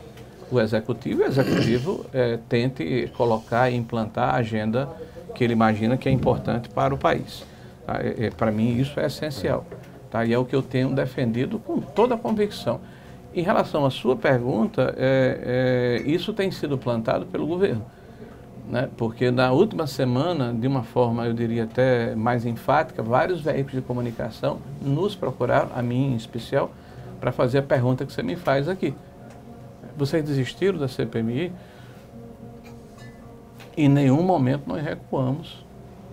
o Executivo, e o Executivo tente colocar e implantar a agenda que ele imagina que é importante para o país. Tá? Para mim isso é essencial, tá? E é o que eu tenho defendido com toda a convicção. Em relação à sua pergunta, isso tem sido plantado pelo governo, né? Porque na última semana, de uma forma, eu diria até mais enfática, vários veículos de comunicação nos procuraram, a mim em especial, para fazer a pergunta que você me faz aqui. Vocês desistiram da CPMI? Em nenhum momento nós recuamos,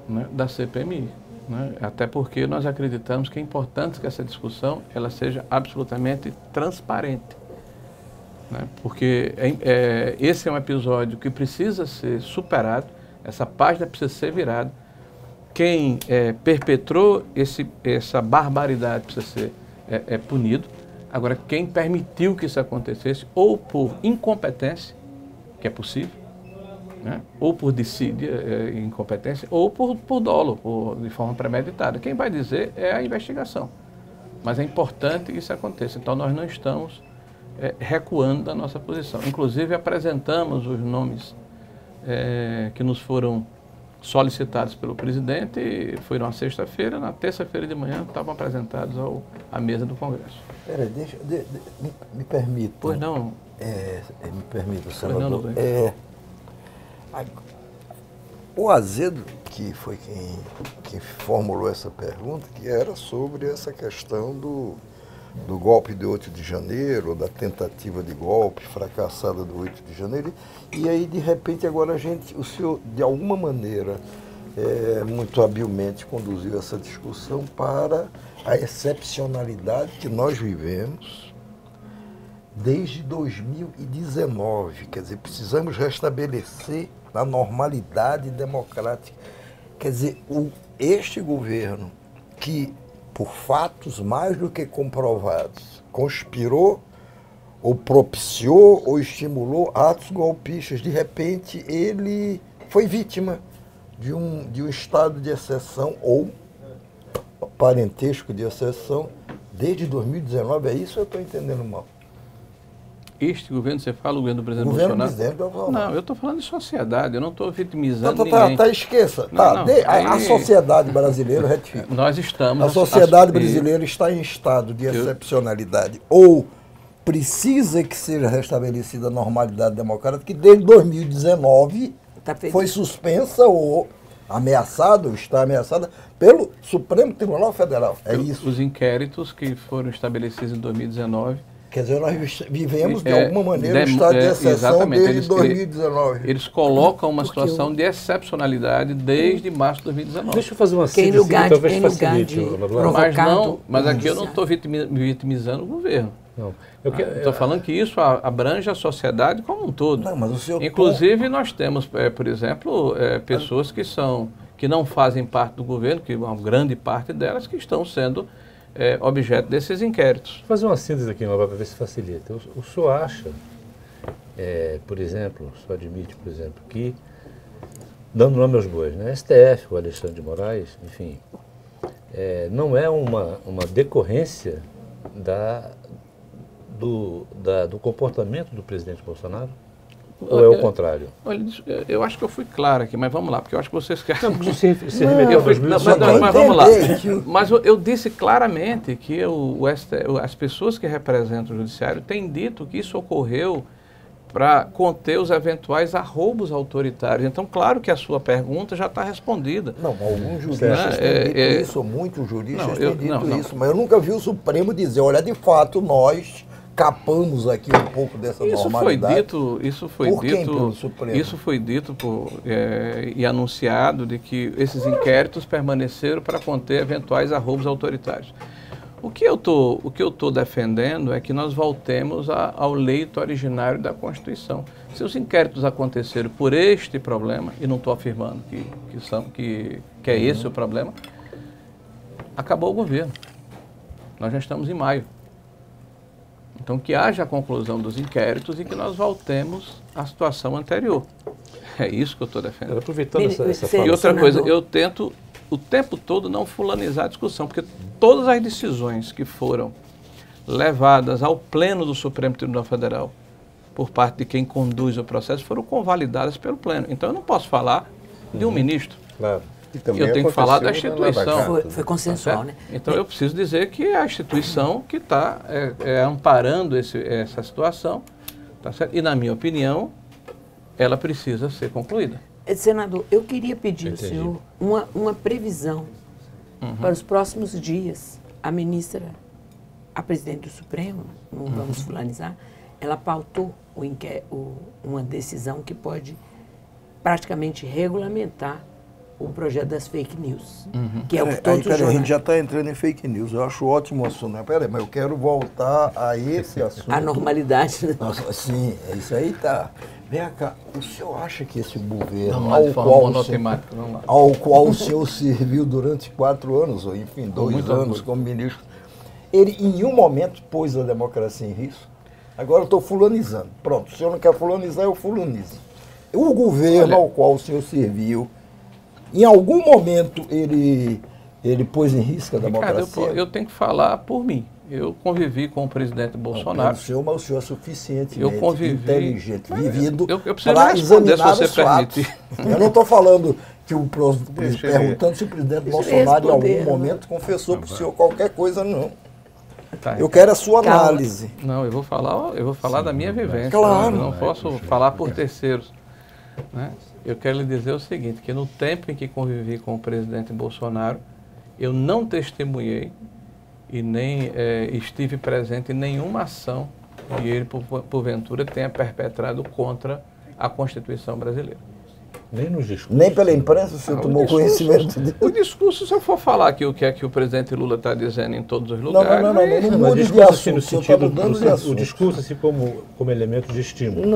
né, da CPMI. Né? Até porque nós acreditamos que é importante que essa discussão ela seja absolutamente transparente. Né? Porque esse é um episódio que precisa ser superado, essa página precisa ser virada. Quem perpetrou essa barbaridade precisa ser punido. Agora, quem permitiu que isso acontecesse, ou por incompetência, que é possível, né? Ou por dissídia, incompetência, ou por dolo, de forma premeditada. Quem vai dizer é a investigação. Mas é importante que isso aconteça. Então, nós não estamos recuando da nossa posição. Inclusive, apresentamos os nomes que nos foram solicitados pelo presidente, e foi na sexta-feira, na terça-feira de manhã estavam apresentados à mesa do Congresso. Peraí, me permita. Pois não. Me permita, senador. Pois não, o Azedo, que foi quem formulou essa pergunta, que era sobre essa questão do golpe de 8 de janeiro, da tentativa de golpe fracassada do 8 de janeiro, e aí, de repente, agora o senhor, de alguma maneira, muito habilmente conduziu essa discussão para a excepcionalidade que nós vivemos desde 2019. Quer dizer, precisamos restabelecer a normalidade democrática. Quer dizer, este governo que, por fatos mais do que comprovados, conspirou ou propiciou ou estimulou atos golpistas, de repente ele foi vítima de um estado de exceção ou parentesco de exceção desde 2019. É isso ou eu estou entendendo mal? Este governo, você fala o governo do presidente Bolsonaro? Não, eu estou falando de sociedade, eu não estou vitimizando ninguém. Esqueça. A Aí, sociedade brasileira retifica. Nós estamos... A sociedade brasileira está em estado de excepcionalidade. Ou precisa que seja restabelecida a normalidade democrática, que desde 2019 foi suspensa ou ameaçada, ou está ameaçada, pelo Supremo Tribunal Federal. É isso. Os inquéritos que foram estabelecidos em 2019... Quer dizer, nós vivemos, de alguma maneira, um estado de exceção desde 2019. Eles colocam uma situação de excepcionalidade desde março de 2019. Deixa eu fazer uma síntese que talvez facilite. Mas aqui eu não estou vitimizando o governo. Estou falando que isso abrange a sociedade como um todo. Não, mas o senhor Inclusive, nós temos, por exemplo, pessoas que não fazem parte do governo, que uma grande parte delas que estão sendo objeto desses inquéritos. Vou fazer uma síntese aqui para ver se facilita. O senhor acha, por exemplo, o senhor admite, por exemplo, que, dando nome aos bois, né, STF, o Alexandre de Moraes, enfim, não é uma decorrência do comportamento do presidente Bolsonaro? Ou é o contrário? Olha, eu acho que eu fui claro aqui, mas vamos lá, porque eu acho que vocês querem... Não, porque você se remeteu mas vamos lá. Mas eu disse claramente que as pessoas que representam o judiciário têm dito que isso ocorreu para conter os eventuais arroubos autoritários. Então, claro que a sua pergunta já está respondida. Não, alguns juristas têm dito isso, ou muitos juristas têm dito isso, mas eu nunca vi o Supremo dizer, olha, de fato, nós capamos aqui um pouco dessa normalidade. Isso foi dito e anunciado de que esses inquéritos permaneceram para conter eventuais arroubos autoritários. O que eu tô defendendo é que nós voltemos ao leito originário da Constituição. Se os inquéritos aconteceram por este problema, e não estou afirmando que é esse o problema, acabou o governo. Nós já estamos em maio. Então, que haja a conclusão dos inquéritos e que nós voltemos à situação anterior. É isso que eu estou defendendo. Aproveitando essa fala. E outra coisa, eu tento o tempo todo não fulanizar a discussão, porque todas as decisões que foram levadas ao pleno do Supremo Tribunal Federal por parte de quem conduz o processo foram convalidadas pelo pleno. Então eu não posso falar de um ministro. Claro. Eu tenho que falar da instituição. Foi consensual, né? Então eu preciso dizer que é a instituição que está amparando essa situação, tá certo? E na minha opinião, ela precisa ser concluída. Senador, eu queria pedir ao senhor uma previsão para os próximos dias. A ministra, a presidente do Supremo, não vamos fulanizar, ela pautou uma decisão que pode praticamente regulamentar o projeto das fake news, que é o que todos os jornais... A gente já está entrando em fake news, eu acho ótimo o assunto. Né? Peraí, mas eu quero voltar a esse assunto. A normalidade. Né? Nossa, sim, isso aí tá... Vem cá, o senhor acha que esse governo ao qual o senhor serviu durante 4 anos, ou enfim, 2 anos como ministro, ele em nenhum momento pôs a democracia em risco? Agora eu estou fulanizando. Pronto, o senhor não quer fulanizar, eu fulanizo. O governo ao qual o senhor serviu, em algum momento ele pôs em risco a democracia? Ricardo, eu tenho que falar por mim. Eu convivi com o presidente Bolsonaro. Mas o senhor é suficientemente inteligente, vivido para examinar os fatos. Eu não estou falando que perguntando se o presidente Bolsonaro em algum momento confessou para o senhor qualquer coisa, não. Tá, eu quero a sua análise. Não, eu vou falar da minha vivência. Claro. Eu não posso falar por terceiros. Né? Eu quero lhe dizer o seguinte, que no tempo em que convivi com o presidente Bolsonaro, eu não testemunhei e nem estive presente em nenhuma ação que ele, porventura, tenha perpetrado contra a Constituição brasileira. Nem nos discursos. Nem pela imprensa o senhor tomou conhecimento disso? O discurso, se eu for falar aqui o que é que o presidente Lula está dizendo em todos os lugares... Não mude de assunto, o senhor está mudando de assunto. O discurso assim como elemento de estímulo.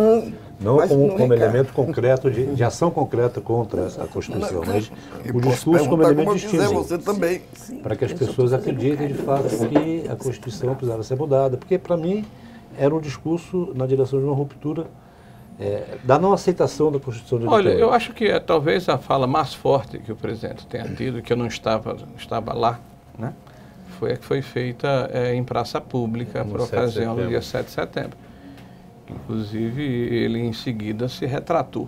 Não como elemento concreto, de ação concreta contra a Constituição, mas o discurso como elemento de estímulo. Você também. Para que as pessoas acreditem, de fato, que a Constituição precisava ser mudada. Porque, para mim, era um discurso na direção de uma ruptura da não aceitação da Constituição de Olha, eu acho que talvez a fala mais forte que o presidente tenha tido, que eu não estava lá, né, foi a que foi feita em praça pública por ocasião do dia 7 de setembro. Inclusive, ele em seguida se retratou.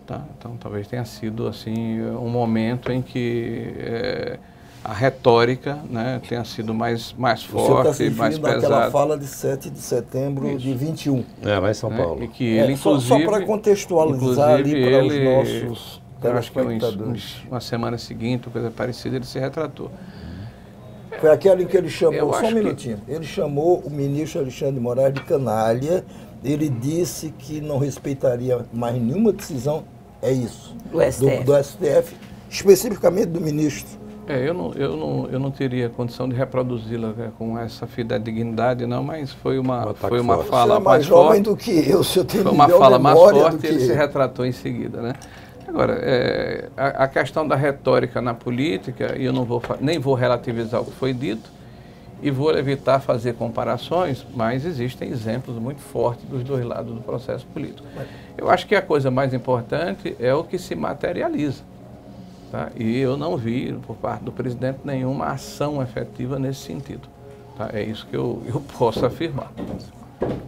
Tá? Então, talvez tenha sido assim, um momento em que a retórica, né, tenha sido mais forte, mais pesada. Aquela fala de 7 de setembro de 21. Lá em São Paulo. E que ele, só para contextualizar ali para os nossos telespectadores. Uma semana seguinte, coisa parecida, ele se retratou. Foi aquela em que ele chamou, só um minutinho, ele chamou o ministro Alexandre de Moraes de canalha, ele disse que não respeitaria mais nenhuma decisão, é isso, do STF, especificamente do ministro. Eu não teria condição de reproduzi-la com essa fidedignidade, não, mas foi uma fala mais jovem forte. do que eu, se eu tenho foi uma fala mais forte e ele se retratou em seguida, né? Agora, a questão da retórica na política, e eu nem vou relativizar o que foi dito, e vou evitar fazer comparações, mas existem exemplos muito fortes dos dois lados do processo político. Eu acho que a coisa mais importante é o que se materializa. Tá? E eu não vi, por parte do presidente, nenhuma ação efetiva nesse sentido. Tá? É isso que eu posso afirmar.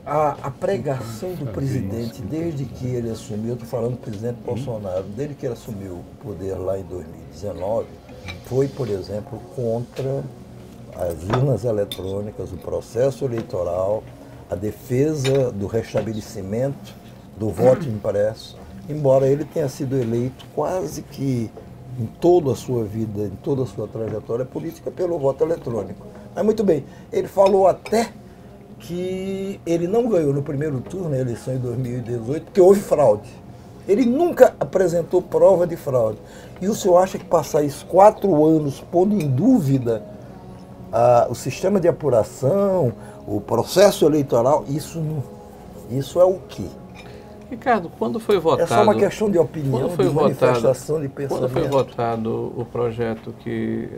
A pregação do presidente, desde que ele assumiu, eu estou falando do presidente Bolsonaro, desde que ele assumiu o poder lá em 2019, foi, por exemplo, contra as urnas eletrônicas, o processo eleitoral, a defesa do restabelecimento do voto impresso, embora ele tenha sido eleito quase que em toda a sua vida, em toda a sua trajetória política, pelo voto eletrônico. Mas muito bem, ele falou até que ele não ganhou no primeiro turno, na eleição em 2018, porque houve fraude. Ele nunca apresentou prova de fraude. E o senhor acha que passar esses 4 anos pondo em dúvida o sistema de apuração, o processo eleitoral, isso é o quê? Ricardo, quando foi votado... É só uma questão de opinião, de manifestação de pensamento. Quando foi votado o projeto que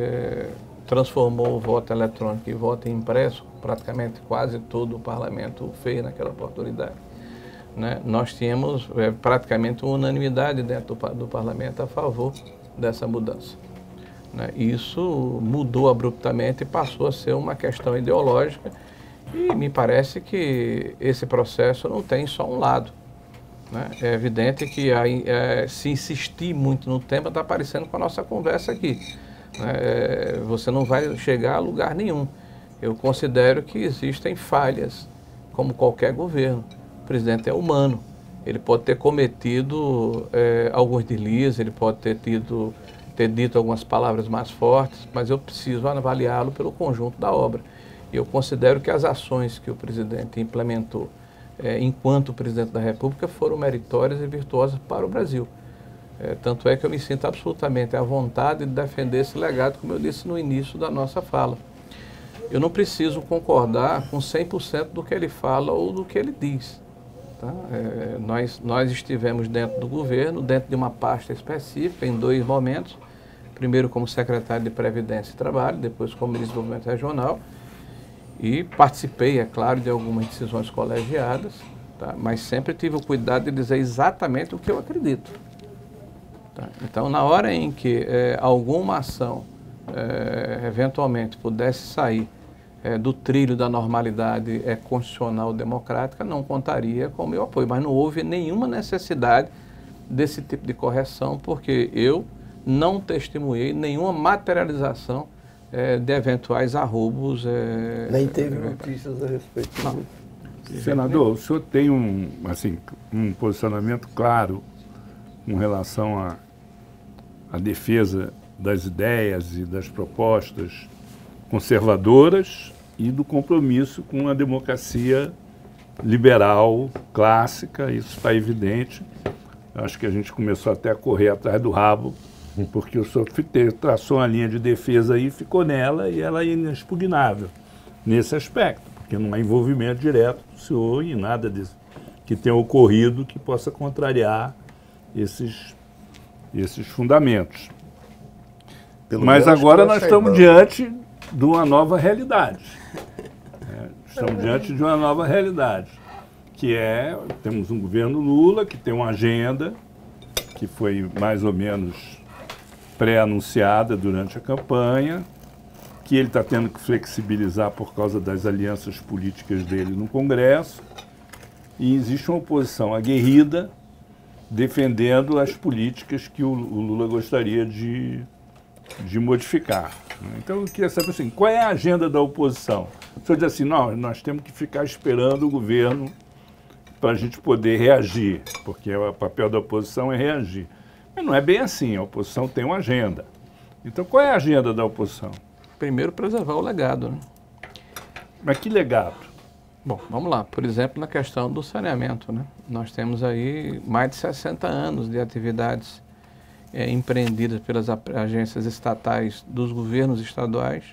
transformou o voto eletrônico em voto impresso, praticamente quase todo o parlamento fez naquela oportunidade, né? Nós tínhamos praticamente uma unanimidade dentro do parlamento a favor dessa mudança. né? E isso mudou abruptamente e passou a ser uma questão ideológica. E me parece que esse processo não tem só um lado, né? É evidente que se insistir muito no tema está parecendo com a nossa conversa aqui, né? Você não vai chegar a lugar nenhum. Eu considero que existem falhas, como qualquer governo. O presidente é humano, ele pode ter cometido alguns deslizes, ele pode ter dito algumas palavras mais fortes, mas eu preciso avaliá-lo pelo conjunto da obra. E eu considero que as ações que o presidente implementou enquanto presidente da República foram meritórias e virtuosas para o Brasil. Tanto é que eu me sinto absolutamente à vontade de defender esse legado, como eu disse no início da nossa fala. Eu não preciso concordar com 100% do que ele fala ou do que ele diz. Tá? Nós estivemos dentro do governo, dentro de uma pasta específica, em 2 momentos. Primeiro como secretário de Previdência e Trabalho, depois como ministro do Desenvolvimento Regional. E participei, é claro, de algumas decisões colegiadas, tá? Mas sempre tive o cuidado de dizer exatamente o que eu acredito. Tá? Então, na hora em que alguma ação eventualmente pudesse sair do trilho da normalidade constitucional democrática, não contaria com o meu apoio. Mas não houve nenhuma necessidade desse tipo de correção, porque eu não testemunhei nenhuma materialização de eventuais arroubos. Nem teve notícias a respeito disso. Senador, o senhor tem um posicionamento claro com relação à defesa das ideias e das propostas conservadoras e do compromisso com a democracia liberal clássica, isso está evidente. Acho que a gente começou até a correr atrás do rabo, porque o senhor traçou uma linha de defesa aí, ficou nela e ela é inexpugnável nesse aspecto, porque não há envolvimento direto do senhor em nada disso que tenha ocorrido que possa contrariar esses fundamentos. Mas agora nós estamos diante de uma nova realidade. Estamos diante de uma nova realidade, que temos um governo Lula que tem uma agenda que foi mais ou menos pré-anunciada durante a campanha, que ele está tendo que flexibilizar por causa das alianças políticas dele no Congresso, e existe uma oposição aguerrida defendendo as políticas que o Lula gostaria de modificar. Então eu queria saber assim, qual é a agenda da oposição? O senhor diz assim, não, nós temos que ficar esperando o governo para a gente poder reagir, porque o papel da oposição é reagir. Mas não é bem assim, a oposição tem uma agenda. Então, qual é a agenda da oposição? Primeiro, preservar o legado, né? Mas que legado? Bom, vamos lá. Por exemplo, na questão do saneamento, né? Nós temos aí mais de 60 anos de atividades empreendidas pelas agências estatais dos governos estaduais,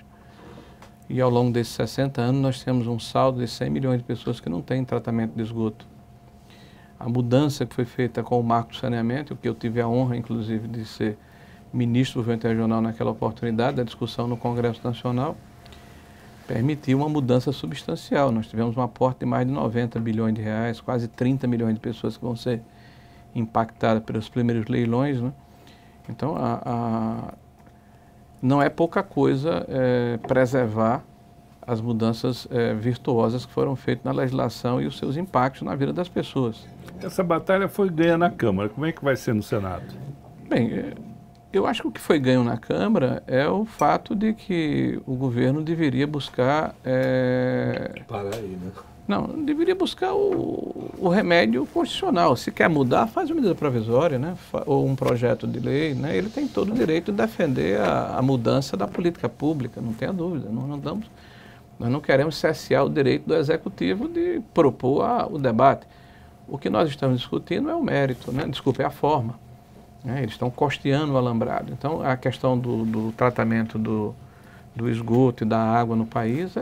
e ao longo desses 60 anos nós temos um saldo de 100 milhões de pessoas que não têm tratamento de esgoto. A mudança que foi feita com o Marco do Saneamento, que eu tive a honra, inclusive, de ser ministro do Desenvolvimento Regional naquela oportunidade, da discussão no Congresso Nacional, permitiu uma mudança substancial. Nós tivemos um aporte de mais de 90 bilhões de reais, quase 30 milhões de pessoas que vão ser impactadas pelos primeiros leilões, né? Então, não é pouca coisa preservar as mudanças virtuosas que foram feitas na legislação e os seus impactos na vida das pessoas. Essa batalha foi ganha na Câmara. Como é que vai ser no Senado? Bem, eu acho que o que foi ganho na Câmara é o fato de que o governo deveria buscar... Para aí, né? Não, deveria buscar o remédio constitucional. Se quer mudar, faz uma medida provisória, né? Ou um projeto de lei, né? Ele tem todo o direito de defender a mudança da política pública, não tenha dúvida. Nós não queremos cercear o direito do Executivo de propor o debate. O que nós estamos discutindo é o mérito, né? Desculpe, é a forma. Né? Eles estão costeando o alambrado. Então, a questão do tratamento do esgoto e da água no país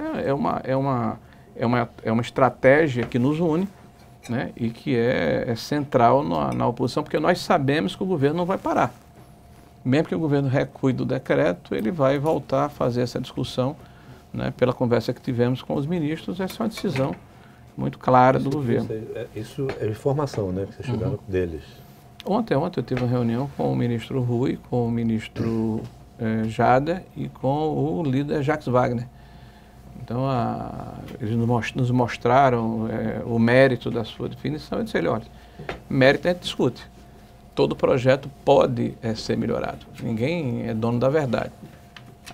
é uma estratégia que nos une, né? E que é central na oposição, porque nós sabemos que o governo não vai parar. Mesmo que o governo recue do decreto, ele vai voltar a fazer essa discussão, né? Pela conversa que tivemos com os ministros, essa é uma decisão muito clara do governo. Isso é informação, né? Que vocês chegaram deles. Ontem eu tive uma reunião com o ministro Rui, com o ministro Jader e com o líder Jacques Wagner. Então, eles nos mostraram o mérito da sua definição. Eu disse a ele, olha, mérito a gente discute. Todo projeto pode ser melhorado. Ninguém é dono da verdade.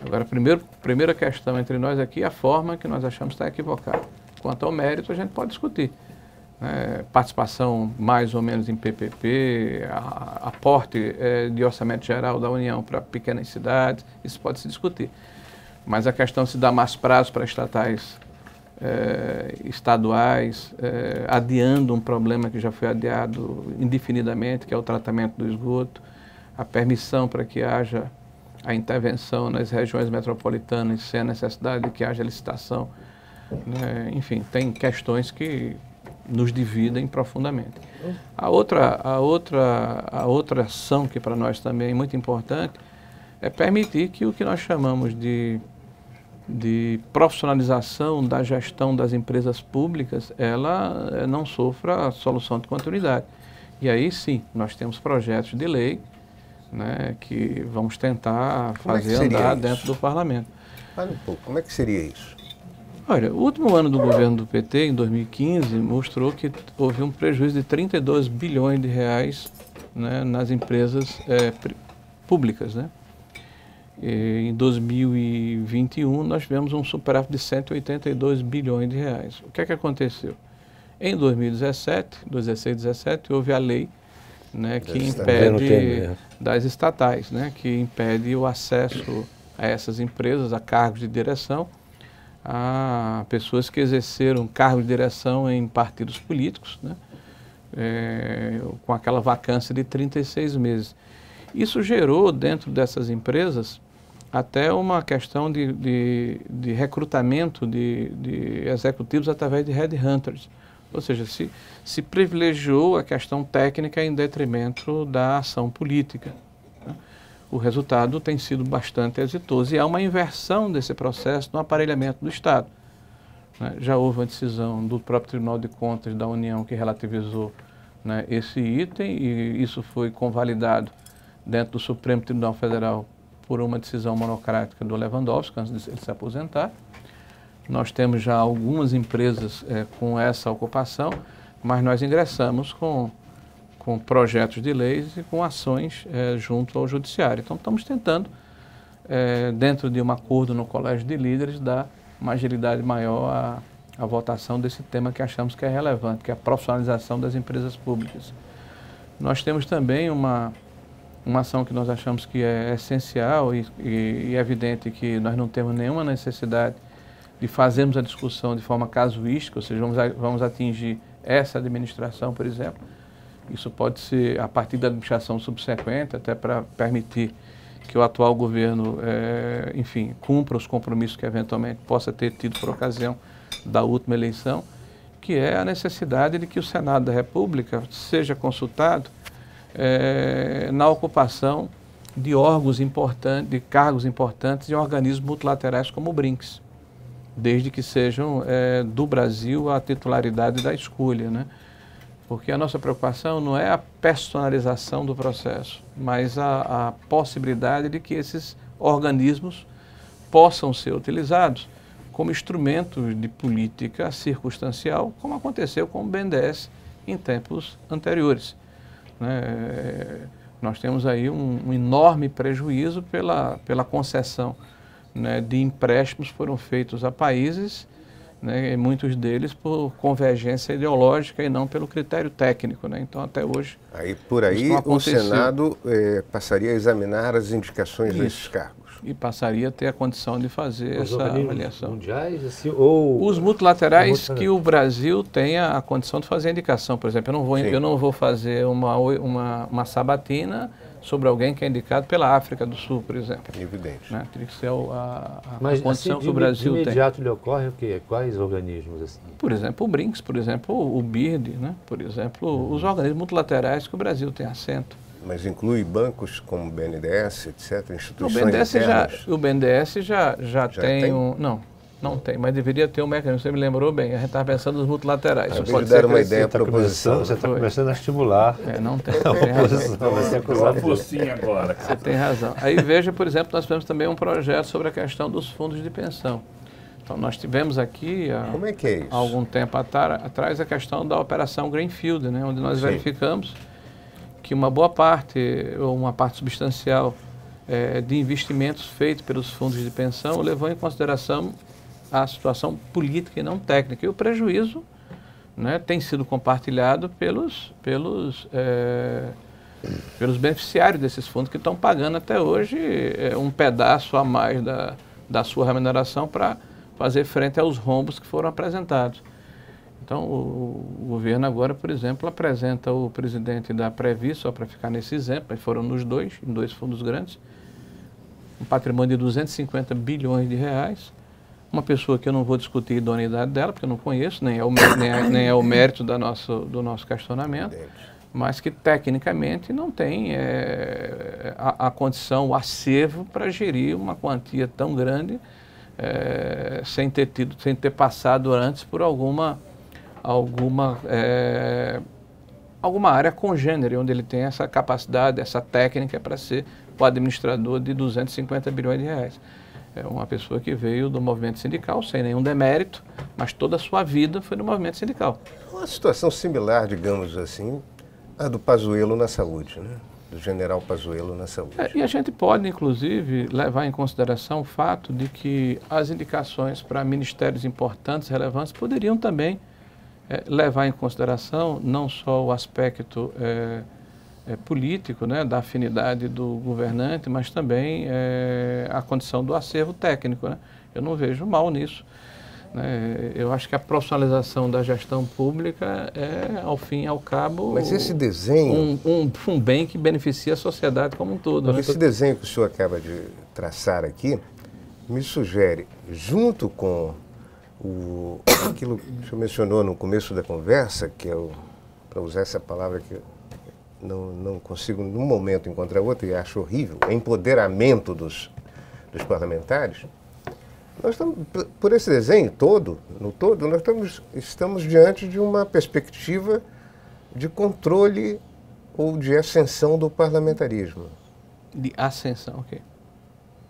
Agora, a primeira questão entre nós aqui é a forma que nós achamos estar equivocada. Quanto ao mérito, a gente pode discutir. Participação mais ou menos em PPP, aporte de orçamento geral da União para pequenas cidades, isso pode se discutir. Mas a questão de se dar mais prazo para estatais estaduais, adiando um problema que já foi adiado indefinidamente, que é o tratamento do esgoto, a permissão para que haja a intervenção nas regiões metropolitanas sem a necessidade de que haja licitação. Enfim, tem questões que nos dividem profundamente. A outra ação que para nós também é muito importante é permitir que o que nós chamamos de profissionalização da gestão das empresas públicas, ela não sofra solução de continuidade. E aí sim, nós temos projetos de lei, né, que vamos tentar fazer andar dentro do parlamento. Fala um pouco, como é que seria isso? Olha, o último ano do governo do PT, em 2015, mostrou que houve um prejuízo de 32 bilhões de reais, né, nas empresas públicas, né? E em 2021, nós tivemos um superávit de 182 bilhões de reais. O que é que aconteceu? Em 2017, 2016-17, houve a lei, né, que impede das estatais, né, que impede o acesso a essas empresas, a cargos de direção, a pessoas que exerceram cargo de direção em partidos políticos, né, com aquela vacância de 36 meses. Isso gerou, dentro dessas empresas, até uma questão de recrutamento de executivos através de headhunters. Ou seja, se privilegiou a questão técnica em detrimento da ação política. Né? O resultado tem sido bastante exitoso e há uma inversão desse processo no aparelhamento do Estado. Né? Já houve uma decisão do próprio Tribunal de Contas da União que relativizou, né, esse item, e isso foi convalidado dentro do Supremo Tribunal Federal por uma decisão monocrática do Lewandowski, antes de ele se aposentar. Nós temos já algumas empresas com essa ocupação, mas nós ingressamos com projetos de leis e com ações junto ao Judiciário. Então, estamos tentando, dentro de um acordo no Colégio de Líderes, dar uma agilidade maior à votação desse tema que achamos que é relevante, que é a profissionalização das empresas públicas. Nós temos também uma ação que nós achamos que é essencial e é evidente que nós não temos nenhuma necessidade de fazermos a discussão de forma casuística, ou seja, vamos atingir essa administração, por exemplo. Isso pode ser a partir da administração subsequente, até para permitir que o atual governo, enfim, cumpra os compromissos que eventualmente possa ter tido por ocasião da última eleição, que é a necessidade de que o Senado da República seja consultado na ocupação de órgãos importantes, de cargos importantes em organismos multilaterais como o BRICS, desde que sejam do Brasil a titularidade da escolha, né? Porque a nossa preocupação não é a personalização do processo, mas a possibilidade de que esses organismos possam ser utilizados como instrumentos de política circunstancial, como aconteceu com o BNDES em tempos anteriores. Nós temos aí um enorme prejuízo pela concessão, né, de empréstimos que foram feitos a países, né, muitos deles por convergência ideológica e não pelo critério técnico. Né? Então, até hoje... Por aí o Senado passaria a examinar as indicações desses cargos. E passaria a ter a condição de fazer essa avaliação. Mundiais, assim, ou os multilaterais que o Brasil tenha a condição de fazer a indicação. Por exemplo, eu não vou fazer uma sabatina sobre alguém que é indicado pela África do Sul, por exemplo. Evidente. Né? Teria que ser a Mas, condição assim, que o Brasil tem. De imediato lhe ocorre o quê? Quais organismos? Assim? Por exemplo, o BRICS, por exemplo, o BIRD, né? Por exemplo, os organismos multilaterais que o Brasil tem assento. Mas inclui bancos como o BNDES, etc., instituições o BNDES já tem um... Não, Não tem, mas deveria ter um mecanismo. Você me lembrou bem, a gente estava pensando nos multilaterais. Isso pode dar uma ideia para a oposição. Você está começando a estimular. Não tem, tem razão. Vai ser acusado agora. Você tem razão. Aí veja, por exemplo, nós tivemos também um projeto sobre a questão dos fundos de pensão. Então nós tivemos aqui, há algum tempo atrás, a questão da Operação Greenfield, né, onde nós verificamos que uma boa parte, ou uma parte substancial de investimentos feitos pelos fundos de pensão levou em consideração a situação política e não técnica. E o prejuízo, né, tem sido compartilhado pelos beneficiários desses fundos, que estão pagando até hoje um pedaço a mais da sua remuneração para fazer frente aos rombos que foram apresentados. Então, o governo agora, por exemplo, apresenta o presidente da Previ, só para ficar nesse exemplo, mas foram em dois fundos grandes, um patrimônio de 250 bilhões de reais, uma pessoa que eu não vou discutir a idoneidade dela, porque eu não conheço, nem é o mérito do nosso questionamento, mas que tecnicamente não tem a condição, o acervo para gerir uma quantia tão grande, sem ter passado antes por alguma área congênere, onde ele tem essa capacidade, essa técnica para ser o administrador de 250 bilhões de reais. É uma pessoa que veio do movimento sindical, sem nenhum demérito, mas toda a sua vida foi no movimento sindical. Uma situação similar, digamos assim, à do Pazuello na saúde, né? Do general Pazuello na saúde. E a gente pode, inclusive, levar em consideração o fato de que as indicações para ministérios importantes, relevantes, poderiam também levar em consideração não só o aspecto político, né, da afinidade do governante, mas também a condição do acervo técnico, né? Eu não vejo mal nisso, né? Eu acho que a profissionalização da gestão pública ao fim e ao cabo, mas esse desenho, um bem que beneficia a sociedade como um todo. Né? Esse desenho que o senhor acaba de traçar aqui me sugere, junto com aquilo que o senhor mencionou no começo da conversa, que é para usar essa palavra que não consigo, num momento, encontrar outra e acho horrível, é empoderamento dos parlamentares. Nós estamos, por esse desenho no todo, nós estamos diante de uma perspectiva de controle ou de ascensão do parlamentarismo. De ascensão, ok.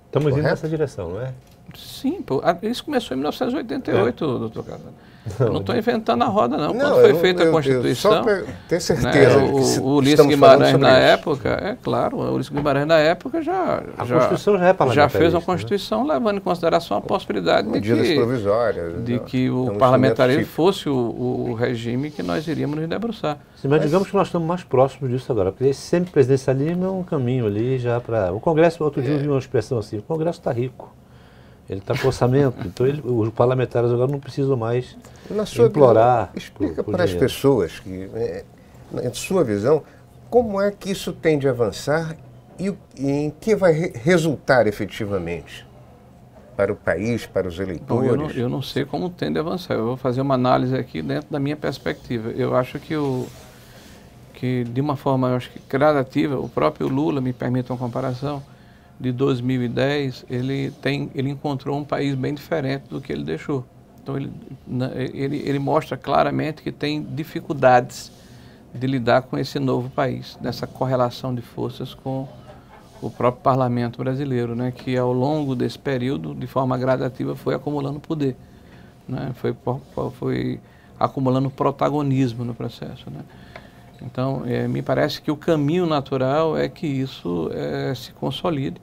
Estamos indo nessa direção, não é? Sim, isso começou em 1988, doutor Casale. Eu não estou inventando a roda, não. Quando foi feita a Constituição, só para ter certeza, né, o Ulisses Guimarães na época, o Ulisses Guimarães na época já fez uma Constituição, né, levando em consideração a possibilidade de que o parlamentarismo fosse o regime que nós iríamos nos debruçar. Sim, mas digamos que nós estamos mais próximos disso agora, porque esse semipresidencialismo é um caminho ali já para... O Congresso, outro dia eu vi uma expressão assim, o Congresso está rico. Ele está com orçamento, então os parlamentares agora não precisam mais implorar. Explica para as pessoas, que, em sua visão, como é que isso tem de avançar e em que vai resultar efetivamente para o país, para os eleitores? Bom, eu não sei como tem de avançar. Eu vou fazer uma análise aqui dentro da minha perspectiva. Eu acho que de uma forma, eu acho que gradativa, o próprio Lula, me permite uma comparação, de 2010, ele encontrou um país bem diferente do que ele deixou. Então, ele mostra claramente que tem dificuldades de lidar com esse novo país, nessa correlação de forças com o próprio parlamento brasileiro, né, que ao longo desse período, de forma gradativa, foi acumulando poder, né, foi acumulando protagonismo no processo, né. Então, me parece que o caminho natural é que isso se consolide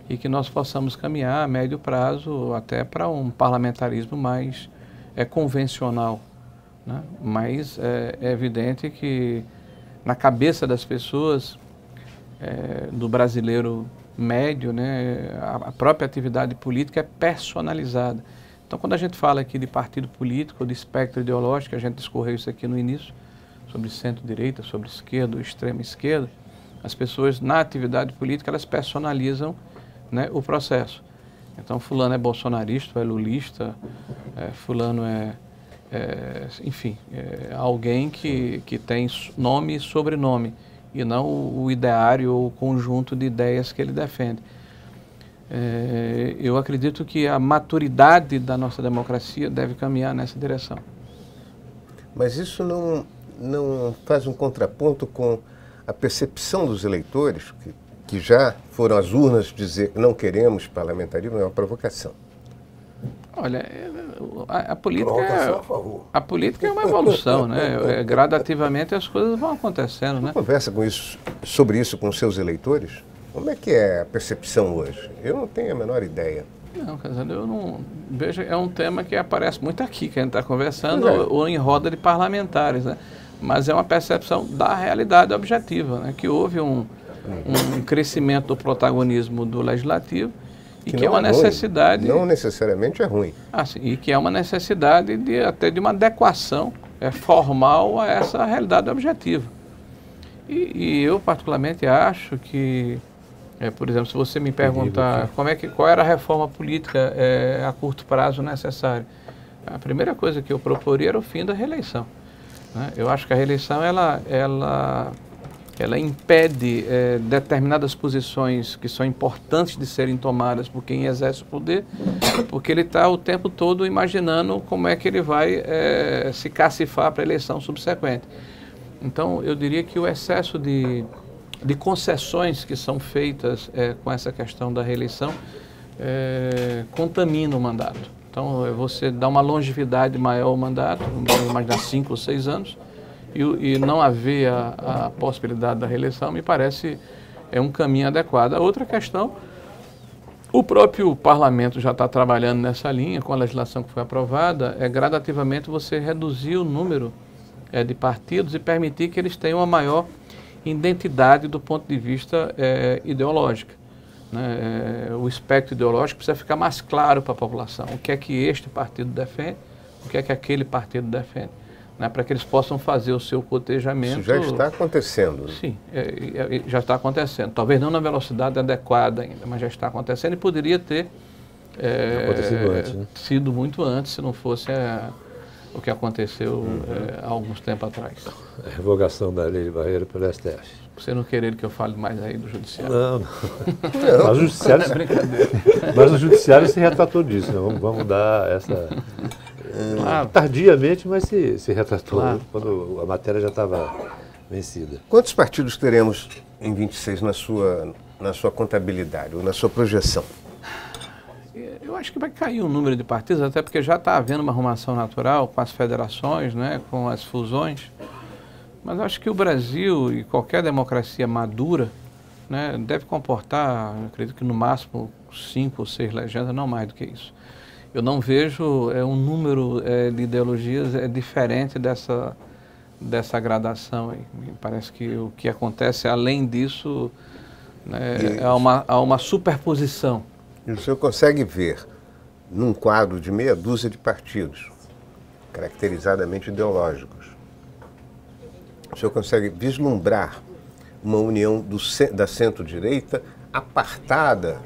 e que nós possamos caminhar a médio prazo até para um parlamentarismo mais convencional, né? Mas é evidente que na cabeça das pessoas, do brasileiro médio, né, a própria atividade política é personalizada. Então, quando a gente fala aqui de partido político, de espectro ideológico, a gente discorreu isso aqui no início, sobre centro-direita, sobre esquerda, extrema-esquerda, as pessoas na atividade política, elas personalizam, né, o processo. Então, fulano é bolsonarista, é lulista, fulano enfim, alguém que tem nome e sobrenome, e não o ideário ou o conjunto de ideias que ele defende. eu acredito que a maturidade da nossa democracia deve caminhar nessa direção. Mas isso não faz um contraponto com a percepção dos eleitores, que já foram às urnas dizer que não queremos parlamentarismo? É uma provocação. Olha, a política é uma evolução, né? Gradativamente as coisas vão acontecendo, né? Você conversa sobre isso com seus eleitores? Como é que é a percepção hoje? Eu não tenho a menor ideia. Não, quer dizer, eu não vejo, é um tema que aparece muito aqui, que a gente está conversando, ou em roda de parlamentares, né? Mas é uma percepção da realidade objetiva, né? Que houve um crescimento do protagonismo do legislativo e que é uma necessidade... Não necessariamente é ruim. Sim, e que é uma necessidade até de uma adequação formal a essa realidade objetiva. E eu particularmente acho que, por exemplo, se você me perguntar qual era a reforma política a curto prazo necessária, a primeira coisa que eu proporia era o fim da reeleição, né? Eu acho que a reeleição ela impede determinadas posições que são importantes de serem tomadas por quem exerce o poder, porque ele está o tempo todo imaginando como é que ele vai se cacifar para a eleição subsequente. Então, eu diria que o excesso de concessões que são feitas com essa questão da reeleição contamina o mandato. Então, você dá uma longevidade maior ao mandato, vamos imaginar 5 ou 6 anos, e não haver a possibilidade da reeleição, me parece um caminho adequado. A outra questão, o próprio parlamento já está trabalhando nessa linha, com a legislação que foi aprovada, gradativamente você reduzir o número de partidos e permitir que eles tenham uma maior identidade do ponto de vista ideológico, né? O espectro ideológico precisa ficar mais claro para a população, o que é que este partido defende, o que é que aquele partido defende, né, para que eles possam fazer o seu cotejamento. Isso já está acontecendo. Sim, já está acontecendo. Talvez não na velocidade adequada ainda, mas já está acontecendo e poderia ter antes, né? sido muito antes, se não fosse o que aconteceu há alguns tempos atrás. A revogação da lei de barreira pelo STF. Você não querer que eu fale mais aí do judiciário? Não. Mas o judiciário se retratou disso, né? Vamos dar essa... tardiamente, mas se retratou quando a matéria já estava vencida. Quantos partidos teremos em 26 na sua contabilidade ou na sua projeção? Eu acho que vai cair o número de partidos, até porque já está havendo uma arrumação natural com as federações, né, com as fusões. Mas eu acho que o Brasil e qualquer democracia madura, né, deve comportar, eu acredito que no máximo 5 ou 6 legendas, não mais do que isso. Eu não vejo um número de ideologias diferente dessa gradação aí. Me parece que o que acontece além disso, né, há uma superposição. E o senhor consegue ver, num quadro de meia dúzia de partidos, caracterizadamente ideológicos, o senhor consegue vislumbrar uma união da centro-direita apartada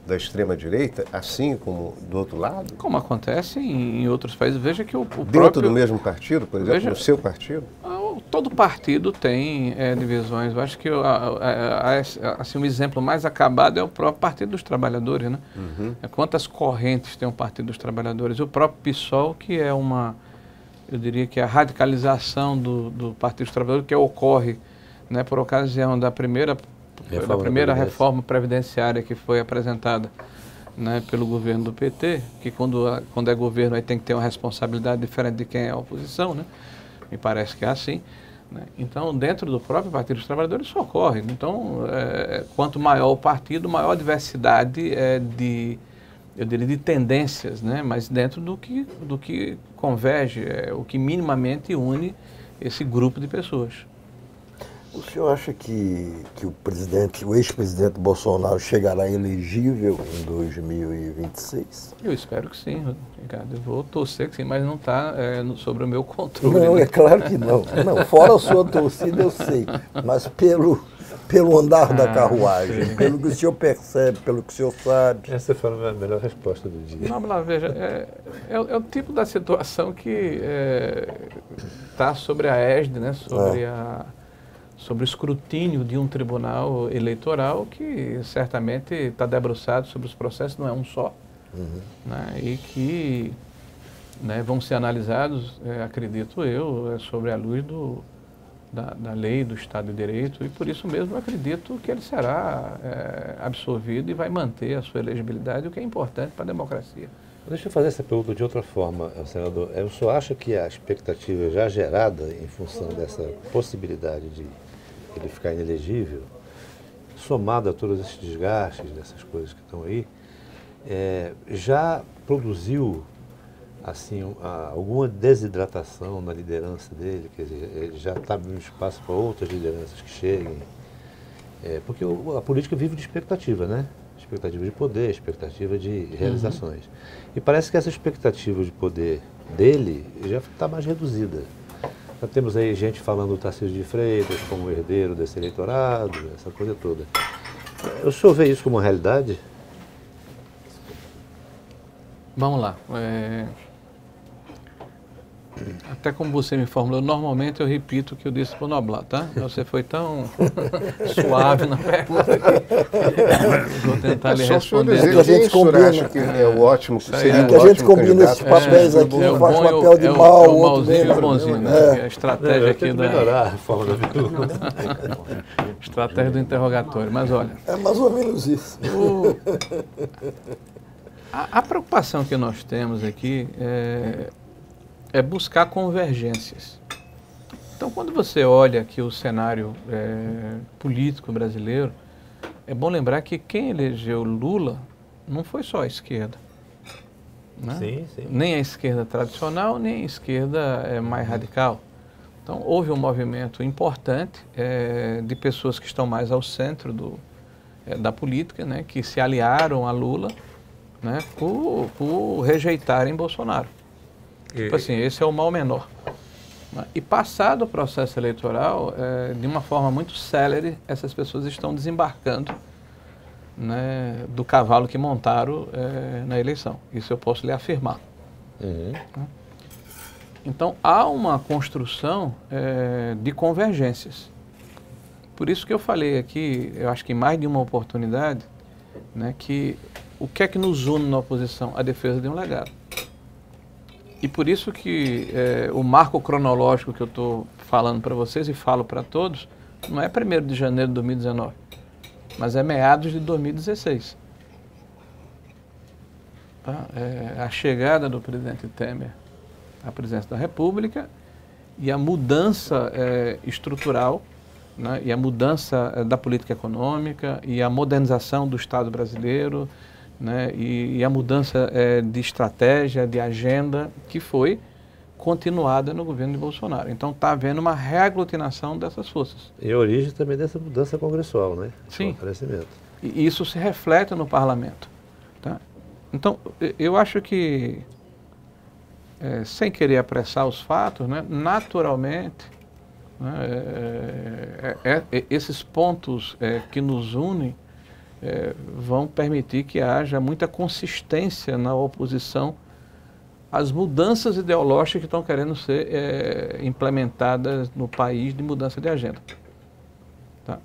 da extrema-direita, assim como do outro lado? Como acontece em outros países. Veja que o Dentro próprio... do mesmo partido, por exemplo, no seu partido? Todo partido tem divisões. Eu acho que assim, um exemplo mais acabado é o próprio Partido dos Trabalhadores, né? Quantas correntes tem o Partido dos Trabalhadores? O próprio PSOL, que é eu diria que é a radicalização do Partido dos Trabalhadores, que ocorre, né, por ocasião da primeira reforma previdenciária que foi apresentada, né, pelo governo do PT, que quando é governo aí tem que ter uma responsabilidade diferente de quem é a oposição, né? Me parece que é assim, né? Então, dentro do próprio Partido dos Trabalhadores isso ocorre. Então, quanto maior o partido, maior a diversidade eu diria, de tendências, né? Mas dentro do que converge, o que minimamente une esse grupo de pessoas. O senhor acha que o ex-presidente Bolsonaro chegará elegível em 2026? Eu espero que sim, Ricardo. Eu vou torcer que sim, mas não está sobre o meu controle. Não, né? É claro que não. Não, fora a sua torcida eu sei, mas pelo andar da carruagem, pelo que o senhor percebe, pelo que o senhor sabe. Essa foi a melhor resposta do dia. Vamos lá, veja, é o tipo da situação que está sobre a égide, né? Sobre sobre o escrutínio de um tribunal eleitoral que certamente está debruçado sobre os processos, não é um só, né, e que, né, vão ser analisados, acredito eu, sobre a luz da lei do Estado de Direito, e por isso mesmo acredito que ele será absolvido e vai manter a sua elegibilidade, o que é importante para a democracia. Deixa eu fazer essa pergunta de outra forma, senador. O senhor acha que a expectativa já gerada em função dessa possibilidade de ele ficar inelegível, somado a todos esses desgastes, dessas coisas que estão aí, já produziu assim, alguma desidratação na liderança dele? Quer dizer, ele já está abrindo espaço para outras lideranças que cheguem? Porque a política vive de expectativa, né? Expectativa de poder, expectativa de realizações. E parece que essa expectativa de poder dele já está mais reduzida. Nós temos aí gente falando do Tarcísio de Freitas como herdeiro desse eleitorado, essa coisa toda. O senhor vê isso como uma realidade? Vamos lá. Até como você me formulou, normalmente eu repito o que eu disse para o Noblat, tá? Você foi tão suave na pergunta que vou tentar lhe responder. A gente combina, acha que é o ótimo, seria que a gente combina esses papéis aqui, um faz papel de mal, o outro malzinho e o bonzinho, né? A estratégia aqui melhorar a forma da pergunta. Estratégia do interrogatório, mas olha... É mais ou menos isso. A preocupação que nós temos aqui é buscar convergências. Então, quando você olha aqui o cenário político brasileiro, é bom lembrar que quem elegeu Lula não foi só a esquerda, né? Sim, sim. Nem a esquerda tradicional, nem a esquerda mais radical. Então, houve um movimento importante de pessoas que estão mais ao centro da política, né, que se aliaram a Lula, né, por rejeitarem Bolsonaro. Tipo assim, esse é o mal menor. E passado o processo eleitoral, de uma forma muito célere, essas pessoas estão desembarcando, né, do cavalo que montaram na eleição. Isso eu posso lhe afirmar. Então, há uma construção de convergências. Por isso que eu falei aqui, eu acho que em mais de uma oportunidade, né, que o que é que nos une na oposição? A defesa de um legado. E por isso que o marco cronológico que eu estou falando para vocês e falo para todos, não é 1º de janeiro de 2019, mas é meados de 2016. Tá? A chegada do presidente Temer à presidência da República e a mudança estrutural, né, e a mudança da política econômica e a modernização do Estado brasileiro, né, e a mudança de estratégia, de agenda, que foi continuada no governo de Bolsonaro. Então está havendo uma reaglutinação dessas forças. E a origem também dessa mudança congressual, né? Sim. E isso se reflete no parlamento. Tá? Então, eu acho que, sem querer apressar os fatos, né, naturalmente, né, esses pontos que nos unem vão permitir que haja muita consistência na oposição às mudanças ideológicas que estão querendo ser implementadas no país de mudança de agenda. Tá?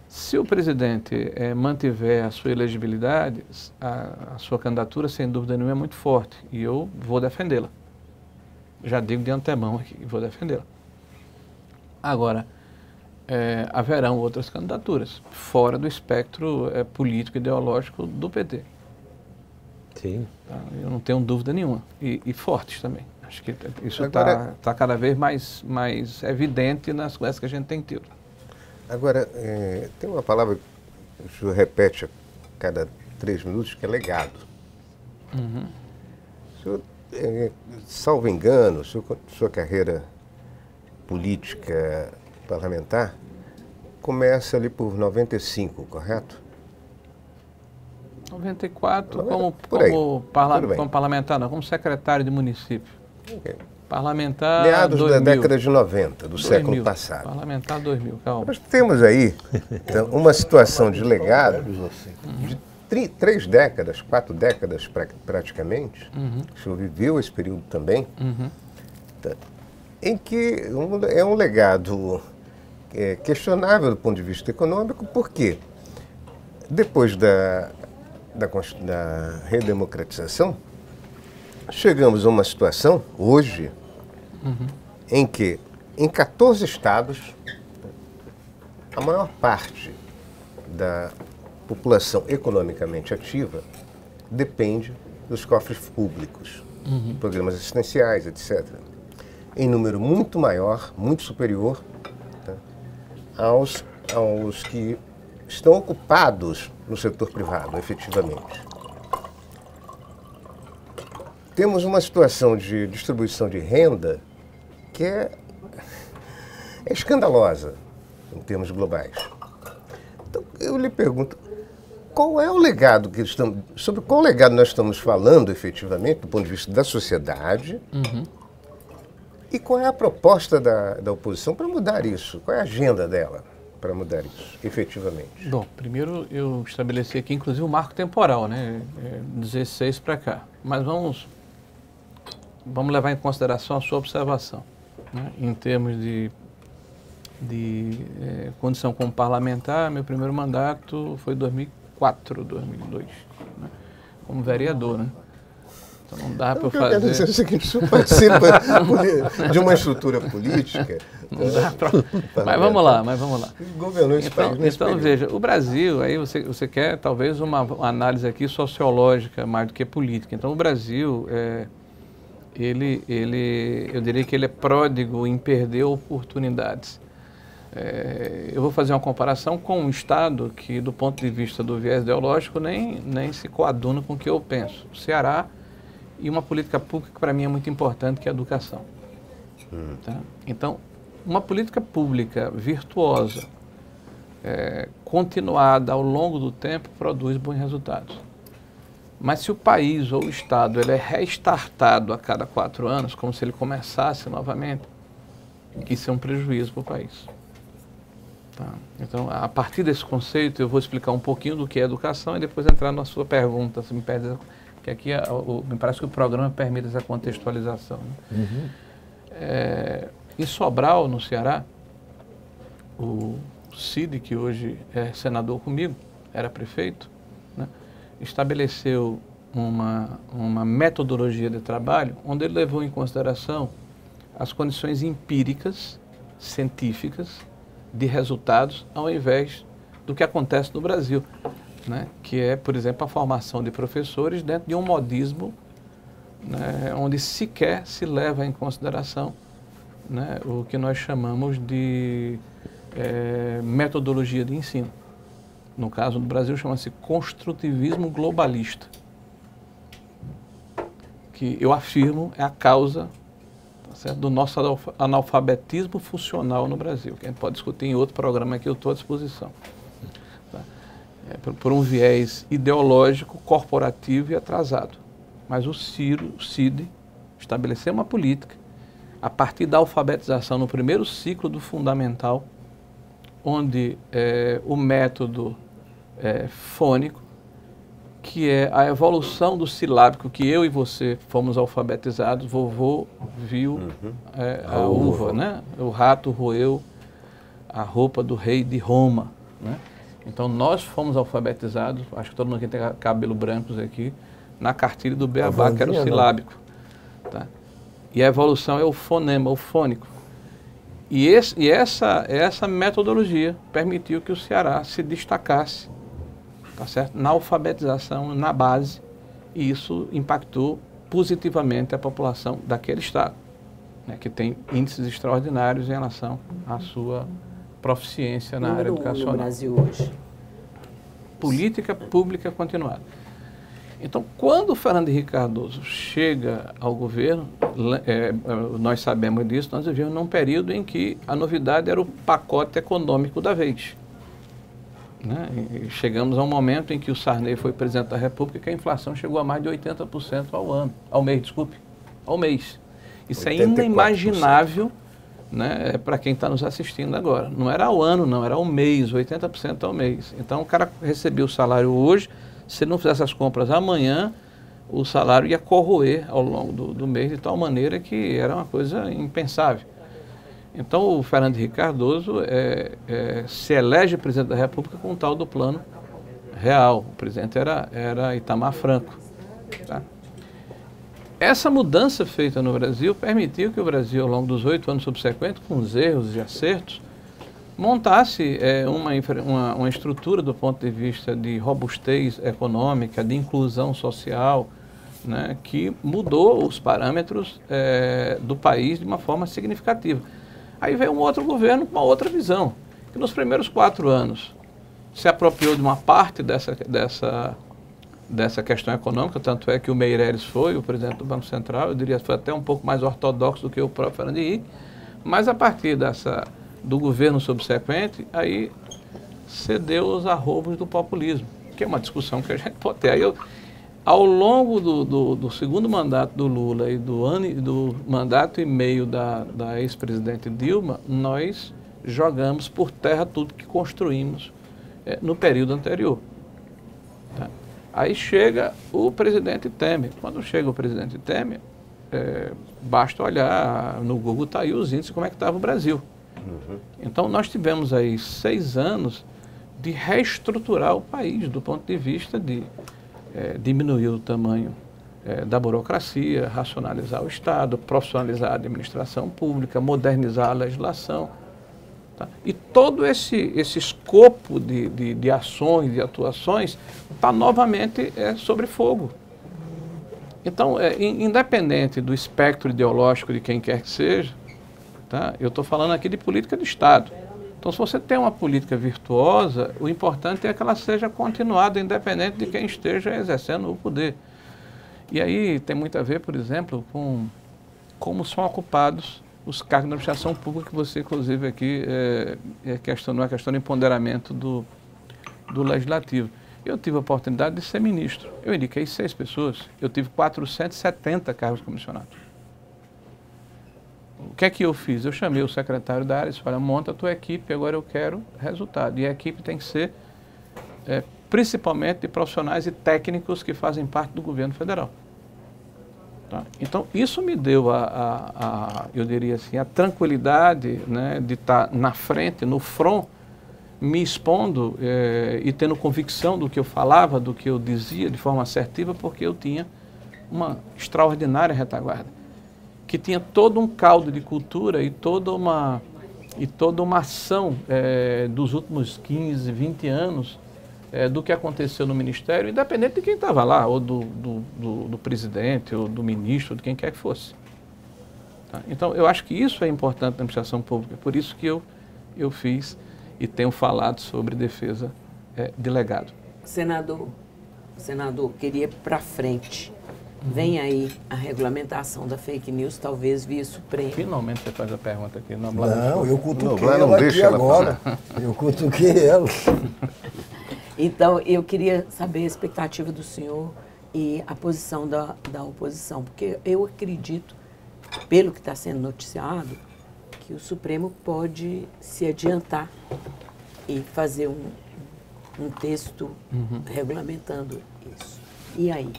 Se o presidente mantiver a sua elegibilidade, a sua candidatura, sem dúvida nenhuma, é muito forte e eu vou defendê-la. Já digo de antemão aqui, vou defendê-la. Agora, haverão outras candidaturas, fora do espectro político e ideológico do PT. Sim. Tá? Eu não tenho dúvida nenhuma. E fortes também. Acho que isso está cada vez mais evidente nas conversas que a gente tem tido. Agora, tem uma palavra que o senhor repete a cada 3 minutos, que é legado. O senhor, salvo engano, sua carreira política parlamentar começa ali por 95, correto? 94, como parlamentar, não, como secretário de município. Okay. Parlamentar meados 2000. Da década de 90, do século passado. Parlamentar 2000, calma. Nós temos aí então, uma situação de legado de 3 décadas, 4 décadas praticamente, o senhor viveu esse período também, em que é um legado questionável do ponto de vista econômico, porque depois da redemocratização, chegamos a uma situação, hoje, em que, em 14 estados, a maior parte da população economicamente ativa depende dos cofres públicos, programas assistenciais, etc. Em número muito maior, muito superior, tá, aos que estão ocupados no setor privado, efetivamente. Temos uma situação de distribuição de renda que é escandalosa em termos globais. Então, eu lhe pergunto, qual é o legado sobre qual legado nós estamos falando efetivamente, do ponto de vista da sociedade, e qual é a proposta da oposição para mudar isso? Qual é a agenda dela para mudar isso, efetivamente? Bom, primeiro eu estabeleci aqui, inclusive, o marco temporal, né? 16 para cá. Mas vamos levar em consideração a sua observação, né? Em termos de condição como parlamentar, meu primeiro mandato foi 2004, 2002, né? Como vereador, né? Então não dá para fazer... Eu quero dizer o seguinte, o senhor participa de uma estrutura política... Não dá para... Mas vamos lá. Governou esse país nesse Então, veja, o Brasil, aí você quer talvez uma análise aqui sociológica mais do que política. Então, o Brasil, eu diria que ele é pródigo em perder oportunidades. Eu vou fazer uma comparação com um Estado que, do ponto de vista do viés ideológico, nem se coaduna com o que eu penso. O Ceará e uma política pública que para mim é muito importante, que é a educação. Tá? Então, uma política pública virtuosa, continuada ao longo do tempo, produz bons resultados. Mas se o país ou o Estado ele é restartado a cada 4 anos, como se ele começasse novamente, isso é um prejuízo para o país. Tá? Então, a partir desse conceito, eu vou explicar um pouquinho do que é educação e depois entrar na sua pergunta, se me pede, que aqui me parece que o programa permite essa contextualização. Né? Em Sobral, no Ceará, o Cid, que hoje é senador comigo, era prefeito, né? Estabeleceu uma metodologia de trabalho onde ele levou em consideração as condições empíricas, científicas, de resultados, ao invés do que acontece no Brasil, né? Que é, por exemplo, a formação de professores dentro de um modismo, né? Onde sequer se leva em consideração, né? O que nós chamamos de metodologia de ensino. No caso do Brasil, chama-se construtivismo globalista, que eu afirmo é a causa, tá certo, do nosso analfabetismo funcional no Brasil, que a gente pode discutir em outro programa que eu estou à disposição. Tá? Por um viés ideológico, corporativo e atrasado. Mas o Cid estabeleceu uma política a partir da alfabetização no primeiro ciclo do fundamental, onde o método fônico, que é a evolução do silábico, que eu e você fomos alfabetizados, vovô viu a uva, né? O rato roeu a roupa do rei de Roma, né? Então nós fomos alfabetizados, acho que todo mundo aqui tem cabelo brancos aqui, na cartilha do Beabá, que era o silábico. Tá? E a evolução é o fonema, o fônico. E essa metodologia permitiu que o Ceará se destacasse, tá certo? Na alfabetização, na base, e isso impactou positivamente a população daquele estado, né, que tem índices extraordinários em relação à sua proficiência na área educacional. No Brasil hoje. Política pública continuada. Então, quando o Fernando Henrique Cardoso chega ao governo, nós sabemos disso, nós vivemos num período em que a novidade era o pacote econômico da vez. Né? E chegamos a um momento em que o Sarney foi presidente da República, que a inflação chegou a mais de 80% ao mês. Isso 84%. É inimaginável, né, para quem está nos assistindo agora. Não era ao ano, não, era ao mês, 80% ao mês. Então o cara recebia o salário hoje, se não fizesse as compras amanhã, o salário ia corroer ao longo do mês de tal maneira que era uma coisa impensável. Então, o Fernando Henrique Cardoso se elege presidente da República com o tal do plano real. O presidente era Itamar Franco. Tá? Essa mudança feita no Brasil permitiu que o Brasil, ao longo dos 8 anos subsequentes, com os erros e acertos, montasse uma estrutura do ponto de vista de robustez econômica, de inclusão social, né, que mudou os parâmetros do país de uma forma significativa. Aí veio um outro governo com uma outra visão, que nos primeiros 4 anos se apropriou de uma parte dessa questão econômica, tanto é que o Meirelles foi o presidente do Banco Central, eu diria que foi até um pouco mais ortodoxo do que o próprio Fernando Henrique, mas a partir do governo subsequente, aí cedeu os arroubos do populismo, que é uma discussão que a gente pode ter. Aí ao longo do segundo mandato do Lula e do mandato e meio da ex-presidente Dilma, nós jogamos por terra tudo que construímos no período anterior. Tá? Aí chega o presidente Temer. Quando chega o presidente Temer, basta olhar no Google, está aí os índices, como é que estava o Brasil. Uhum. Então nós tivemos aí 6 anos de reestruturar o país do ponto de vista de diminuir o tamanho da burocracia, racionalizar o Estado, profissionalizar a administração pública, modernizar a legislação. Tá? E todo esse escopo de ações, de atuações, está novamente sobre fogo. Então, independente do espectro ideológico de quem quer que seja, tá? Eu estou falando aqui de política de Estado. Então, se você tem uma política virtuosa, o importante é que ela seja continuada, independente de quem esteja exercendo o poder. E aí tem muito a ver, por exemplo, com como são ocupados os cargos da administração pública, que você, inclusive, aqui questionou a questão do empoderamento do legislativo. Eu tive a oportunidade de ser ministro. Eu indiquei 6 pessoas. Eu tive 470 cargos comissionados. O que é que eu fiz? Eu chamei o secretário da área e disse, olha, monta a tua equipe, agora eu quero resultado. E a equipe tem que ser principalmente de profissionais e técnicos que fazem parte do governo federal. Tá? Então, isso me deu eu diria assim, a tranquilidade, né, de estar na frente, no front, me expondo e tendo convicção do que eu falava, do que eu dizia de forma assertiva, porque eu tinha uma extraordinária retaguarda, que tinha todo um caldo de cultura e toda uma ação dos últimos 15, 20 anos do que aconteceu no Ministério, independente de quem estava lá, ou do presidente, ou do ministro, de quem quer que fosse. Tá? Então, eu acho que isso é importante na administração pública, por isso que eu fiz e tenho falado sobre defesa de legado. Senador, queria para frente. Vem aí a regulamentação da fake news, talvez via Supremo. Finalmente você faz a pergunta aqui. Não, eu cutuquei ela aqui agora. Eu cutuquei ela. Então, eu queria saber a expectativa do senhor e a posição da oposição, porque eu acredito, pelo que está sendo noticiado, que o Supremo pode se adiantar e fazer um texto regulamentando isso. E aí?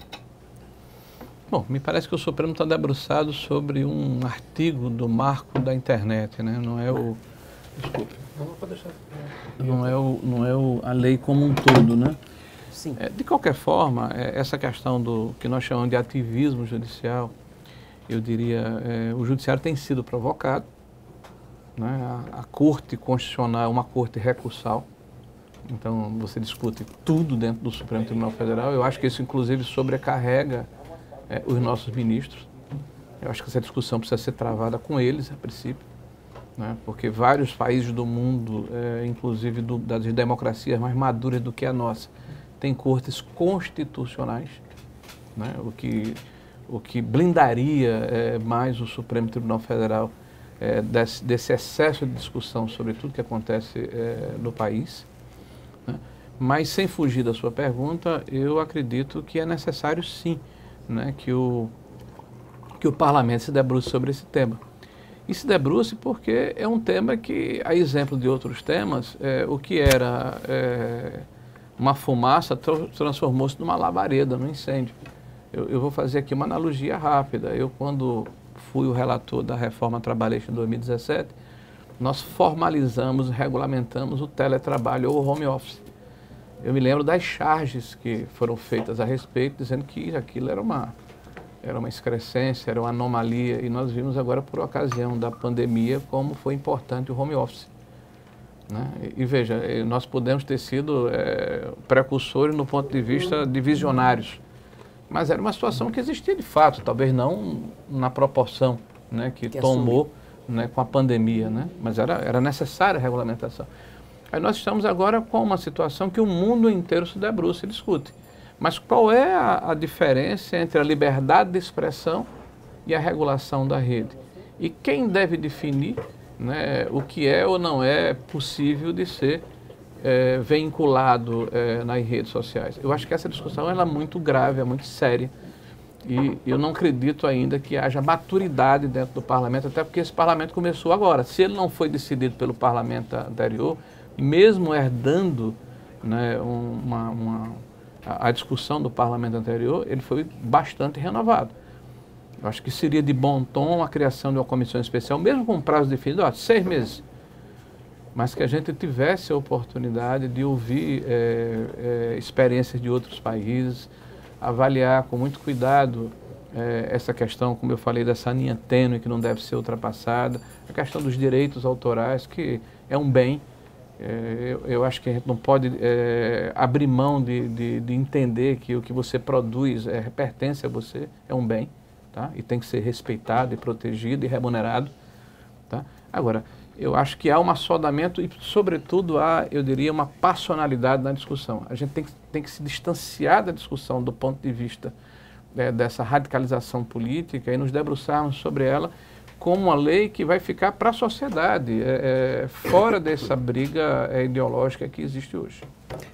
Bom, me parece que o Supremo está debruçado sobre um artigo do marco da internet, né? Não é o... Desculpe. Não é a lei como um todo, né? Sim. De qualquer forma, essa questão do que nós chamamos de ativismo judicial, eu diria, o judiciário tem sido provocado, né? A Corte Constitucional é uma corte recursal, então você discute tudo dentro do Supremo Tribunal Federal. Eu acho que isso, inclusive, sobrecarrega os nossos ministros. Eu acho que essa discussão precisa ser travada com eles, a princípio, né? Porque vários países do mundo, inclusive das democracias mais maduras do que a nossa, têm cortes constitucionais, né? O que blindaria mais o Supremo Tribunal Federal desse excesso de discussão sobre tudo que acontece no país. Né? Mas, sem fugir da sua pergunta, eu acredito que é necessário, sim, né, que o parlamento se debruce sobre esse tema. E se debruce porque é um tema que, a exemplo de outros temas, o que era uma fumaça transformou-se numa labareda, num incêndio. Eu vou fazer aqui uma analogia rápida. Eu, quando fui o relator da reforma trabalhista em 2017, nós formalizamos, regulamentamos o teletrabalho ou o home office. Eu me lembro das charges que foram feitas a respeito, dizendo que aquilo era uma excrescência, era uma anomalia, e nós vimos agora, por ocasião da pandemia, como foi importante o home office. Né? E veja, nós podemos ter sido precursores no ponto de vista de visionários, mas era uma situação que existia de fato, talvez não na proporção, né, que tomou, né, com a pandemia, né? Mas era necessária a regulamentação. Aí nós estamos agora com uma situação que o mundo inteiro se debruça e discute. Mas qual é a diferença entre a liberdade de expressão e a regulação da rede? E quem deve definir, né, o que é ou não é possível de ser vinculado nas redes sociais? Eu acho que essa discussão ela é muito grave, é muito séria. E eu não acredito ainda que haja maturidade dentro do parlamento, até porque esse parlamento começou agora. Se ele não foi decidido pelo parlamento anterior, mesmo herdando, né, a discussão do parlamento anterior, ele foi bastante renovado. Eu acho que seria de bom tom a criação de uma comissão especial, mesmo com prazo definido, 6 meses, mas que a gente tivesse a oportunidade de ouvir experiências de outros países, avaliar com muito cuidado essa questão, como eu falei, dessa linha tênue que não deve ser ultrapassada, a questão dos direitos autorais, que é um bem. Eu acho que a gente não pode abrir mão de entender que o que você produz pertence a você, é um bem, tá? E tem que ser respeitado e protegido e remunerado. Tá? Agora, eu acho que há um assodamento e, sobretudo, há, eu diria, uma passionalidade na discussão. A gente tem que se distanciar da discussão do ponto de vista dessa radicalização política e nos debruçarmos sobre ela como uma lei que vai ficar para a sociedade, fora dessa briga ideológica que existe hoje.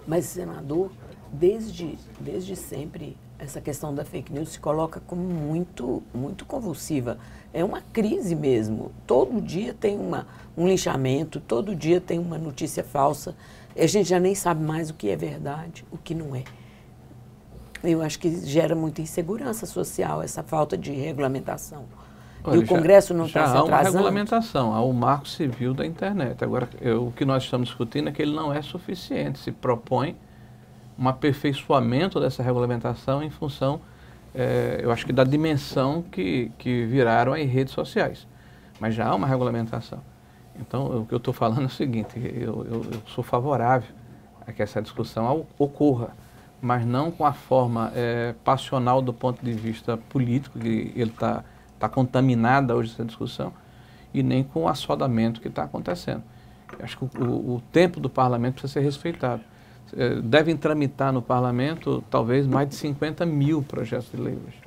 Mas, senador, desde sempre, essa questão da fake news se coloca como muito convulsiva. É uma crise mesmo. Todo dia tem um linchamento, todo dia tem uma notícia falsa. A gente já nem sabe mais o que é verdade, o que não é. Eu acho que gera muita insegurança social, essa falta de regulamentação. Olha, e o Congresso não está se atrasando? Já há uma regulamentação, há o Marco Civil da Internet. Agora, o que nós estamos discutindo é que ele não é suficiente. Se propõe um aperfeiçoamento dessa regulamentação em função, eu acho que da dimensão que viraram as redes sociais. Mas já há uma regulamentação. Então, o que eu estou falando é o seguinte, eu sou favorável a que essa discussão ocorra, mas não com a forma passional do ponto de vista político, que ele está contaminada hoje essa discussão, e nem com o assodamento que está acontecendo. Eu acho que o tempo do parlamento precisa ser respeitado. Devem tramitar no parlamento talvez mais de 50 mil projetos de lei hoje.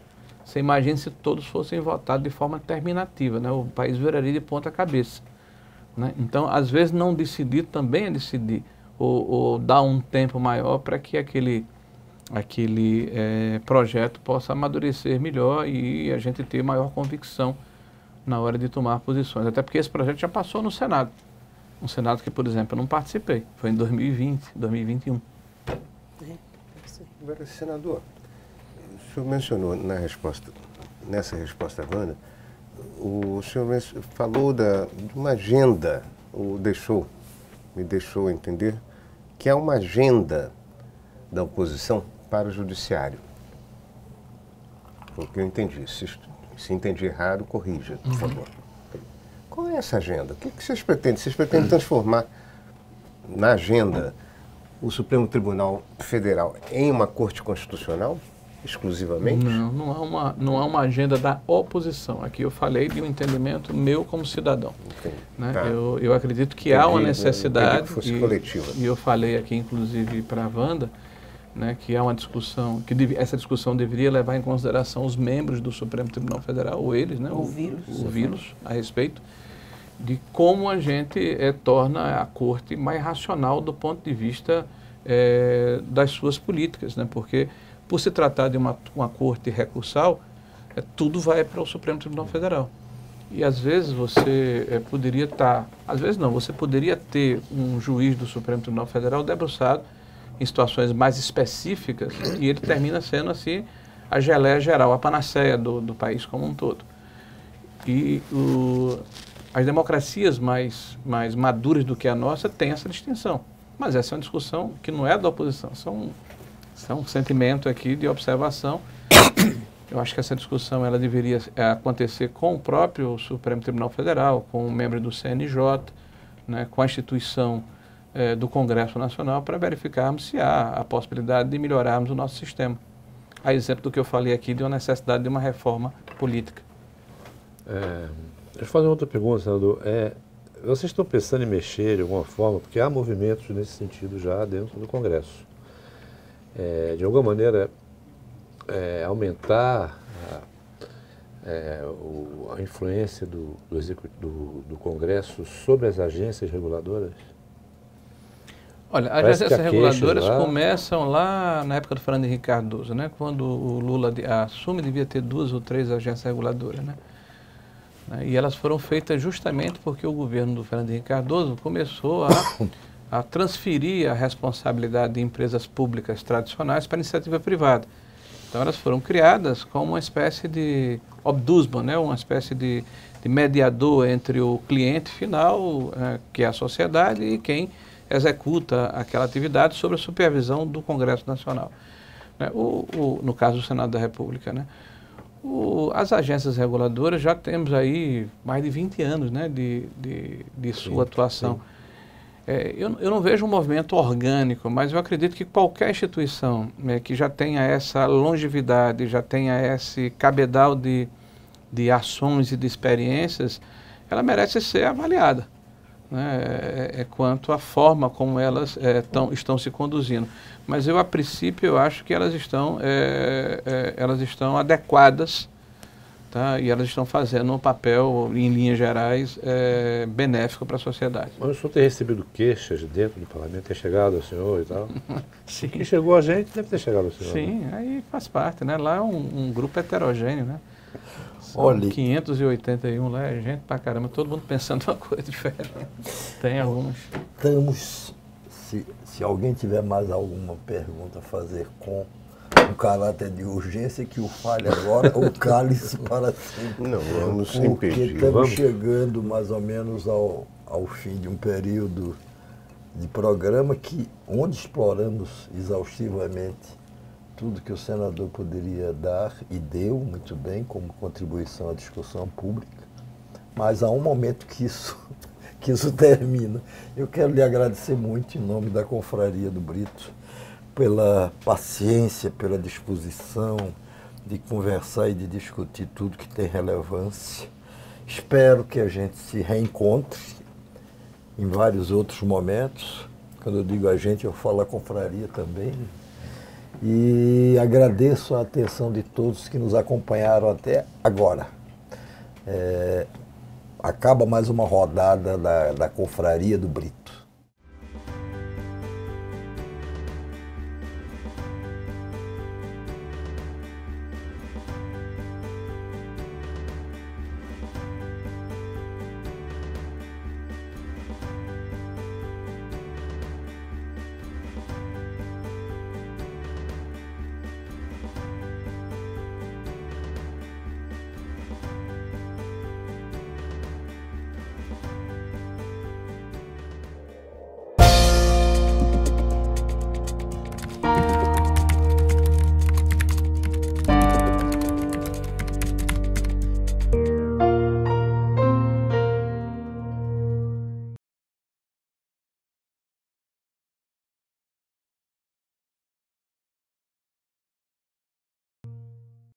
Você imagina se todos fossem votados de forma terminativa, né? O país viraria de ponta cabeça. Né? Então, às vezes, não decidir também é decidir, ou dar um tempo maior para que aquele projeto possa amadurecer melhor e a gente ter maior convicção na hora de tomar posições. Até porque esse projeto já passou no Senado. Um Senado que, por exemplo, eu não participei. Foi em 2020, 2021. Agora, senador, o senhor mencionou nessa resposta, Wanda, o senhor falou de uma agenda, me deixou entender que há uma agenda da oposição para o judiciário. Foi o que eu entendi. Se entendi errado, corrija, por favor. Qual é essa agenda? O que vocês pretendem? Vocês pretendem transformar na agenda o Supremo Tribunal Federal em uma corte constitucional, exclusivamente? Não há uma agenda da oposição. Aqui eu falei de um entendimento meu como cidadão. Né? Tá. Eu acredito que há uma necessidade, que fosse coletiva. E eu falei aqui, inclusive, para a Wanda, né, que há uma discussão, essa discussão deveria levar em consideração os membros do Supremo Tribunal Federal, ou eles, né, ouvi-los a respeito de como a gente torna a Corte mais racional do ponto de vista das suas políticas, né, porque por se tratar de uma Corte recursal, tudo vai para o Supremo Tribunal Federal. E às vezes você poderia você poderia ter um juiz do Supremo Tribunal Federal debruçado em situações mais específicas, e ele termina sendo assim a geleia geral, a panaceia do país como um todo. E As democracias mais maduras do que a nossa têm essa distinção. Mas essa é uma discussão que não é da oposição, é um sentimento aqui de observação. Eu acho que essa discussão ela deveria acontecer com o próprio Supremo Tribunal Federal, com o membro do CNJ, né, com a instituição do Congresso Nacional, para verificarmos se há a possibilidade de melhorarmos o nosso sistema. A exemplo do que eu falei aqui, de uma necessidade de uma reforma política. Deixa eu fazer outra pergunta, senador. Vocês estão pensando em mexer de alguma forma, porque há movimentos nesse sentido já dentro do Congresso. De alguma maneira, aumentar a influência do Congresso sobre as agências reguladoras? Olha, as agências reguladoras começam lá na época do Fernando Henrique Cardoso, né? Quando o Lula assume, devia ter 2 ou 3 agências reguladoras, né? E elas foram feitas justamente porque o governo do Fernando Henrique Cardoso começou a transferir a responsabilidade de empresas públicas tradicionais para a iniciativa privada. Então elas foram criadas como uma espécie de ombudsman, né? Uma espécie de mediador entre o cliente final, que é a sociedade, e quem executa aquela atividade sob a supervisão do Congresso Nacional. No caso do Senado da República, né? As agências reguladoras já temos aí mais de 20 anos, né, de sua atuação. Eu não vejo um movimento orgânico, mas eu acredito que qualquer instituição, né, que já tenha essa longevidade, já tenha esse cabedal de ações e de experiências, ela merece ser avaliada, né, quanto à forma como elas estão se conduzindo. Mas eu, a princípio, eu acho que elas estão adequadas, tá? E elas estão fazendo um papel, em linhas gerais, benéfico para a sociedade. Mas o senhor tem recebido queixas dentro do parlamento, tem chegado ao senhor e tal? Sim. Quem chegou a gente deve ter chegado ao senhor. Sim, né? Aí faz parte, né? Lá é um grupo heterogêneo, né? Olha, 581 lá, é gente pra caramba, todo mundo pensando uma coisa diferente. Tem alguns. Se alguém tiver mais alguma pergunta a fazer com um caráter de urgência, que o fale agora ou cale-se para sempre. Não, vamos porque impedir. Estamos chegando mais ou menos ao fim de um período de programa onde exploramos exaustivamente tudo que o senador poderia dar e deu muito bem como contribuição à discussão pública, mas há um momento que isso termina. Eu quero lhe agradecer muito em nome da Confraria do Brito pela paciência, pela disposição de conversar e de discutir tudo que tem relevância. Espero que a gente se reencontre em vários outros momentos. Quando eu digo a gente, eu falo a Confraria também. E agradeço a atenção de todos que nos acompanharam até agora. Acaba mais uma rodada da Confraria do Brito.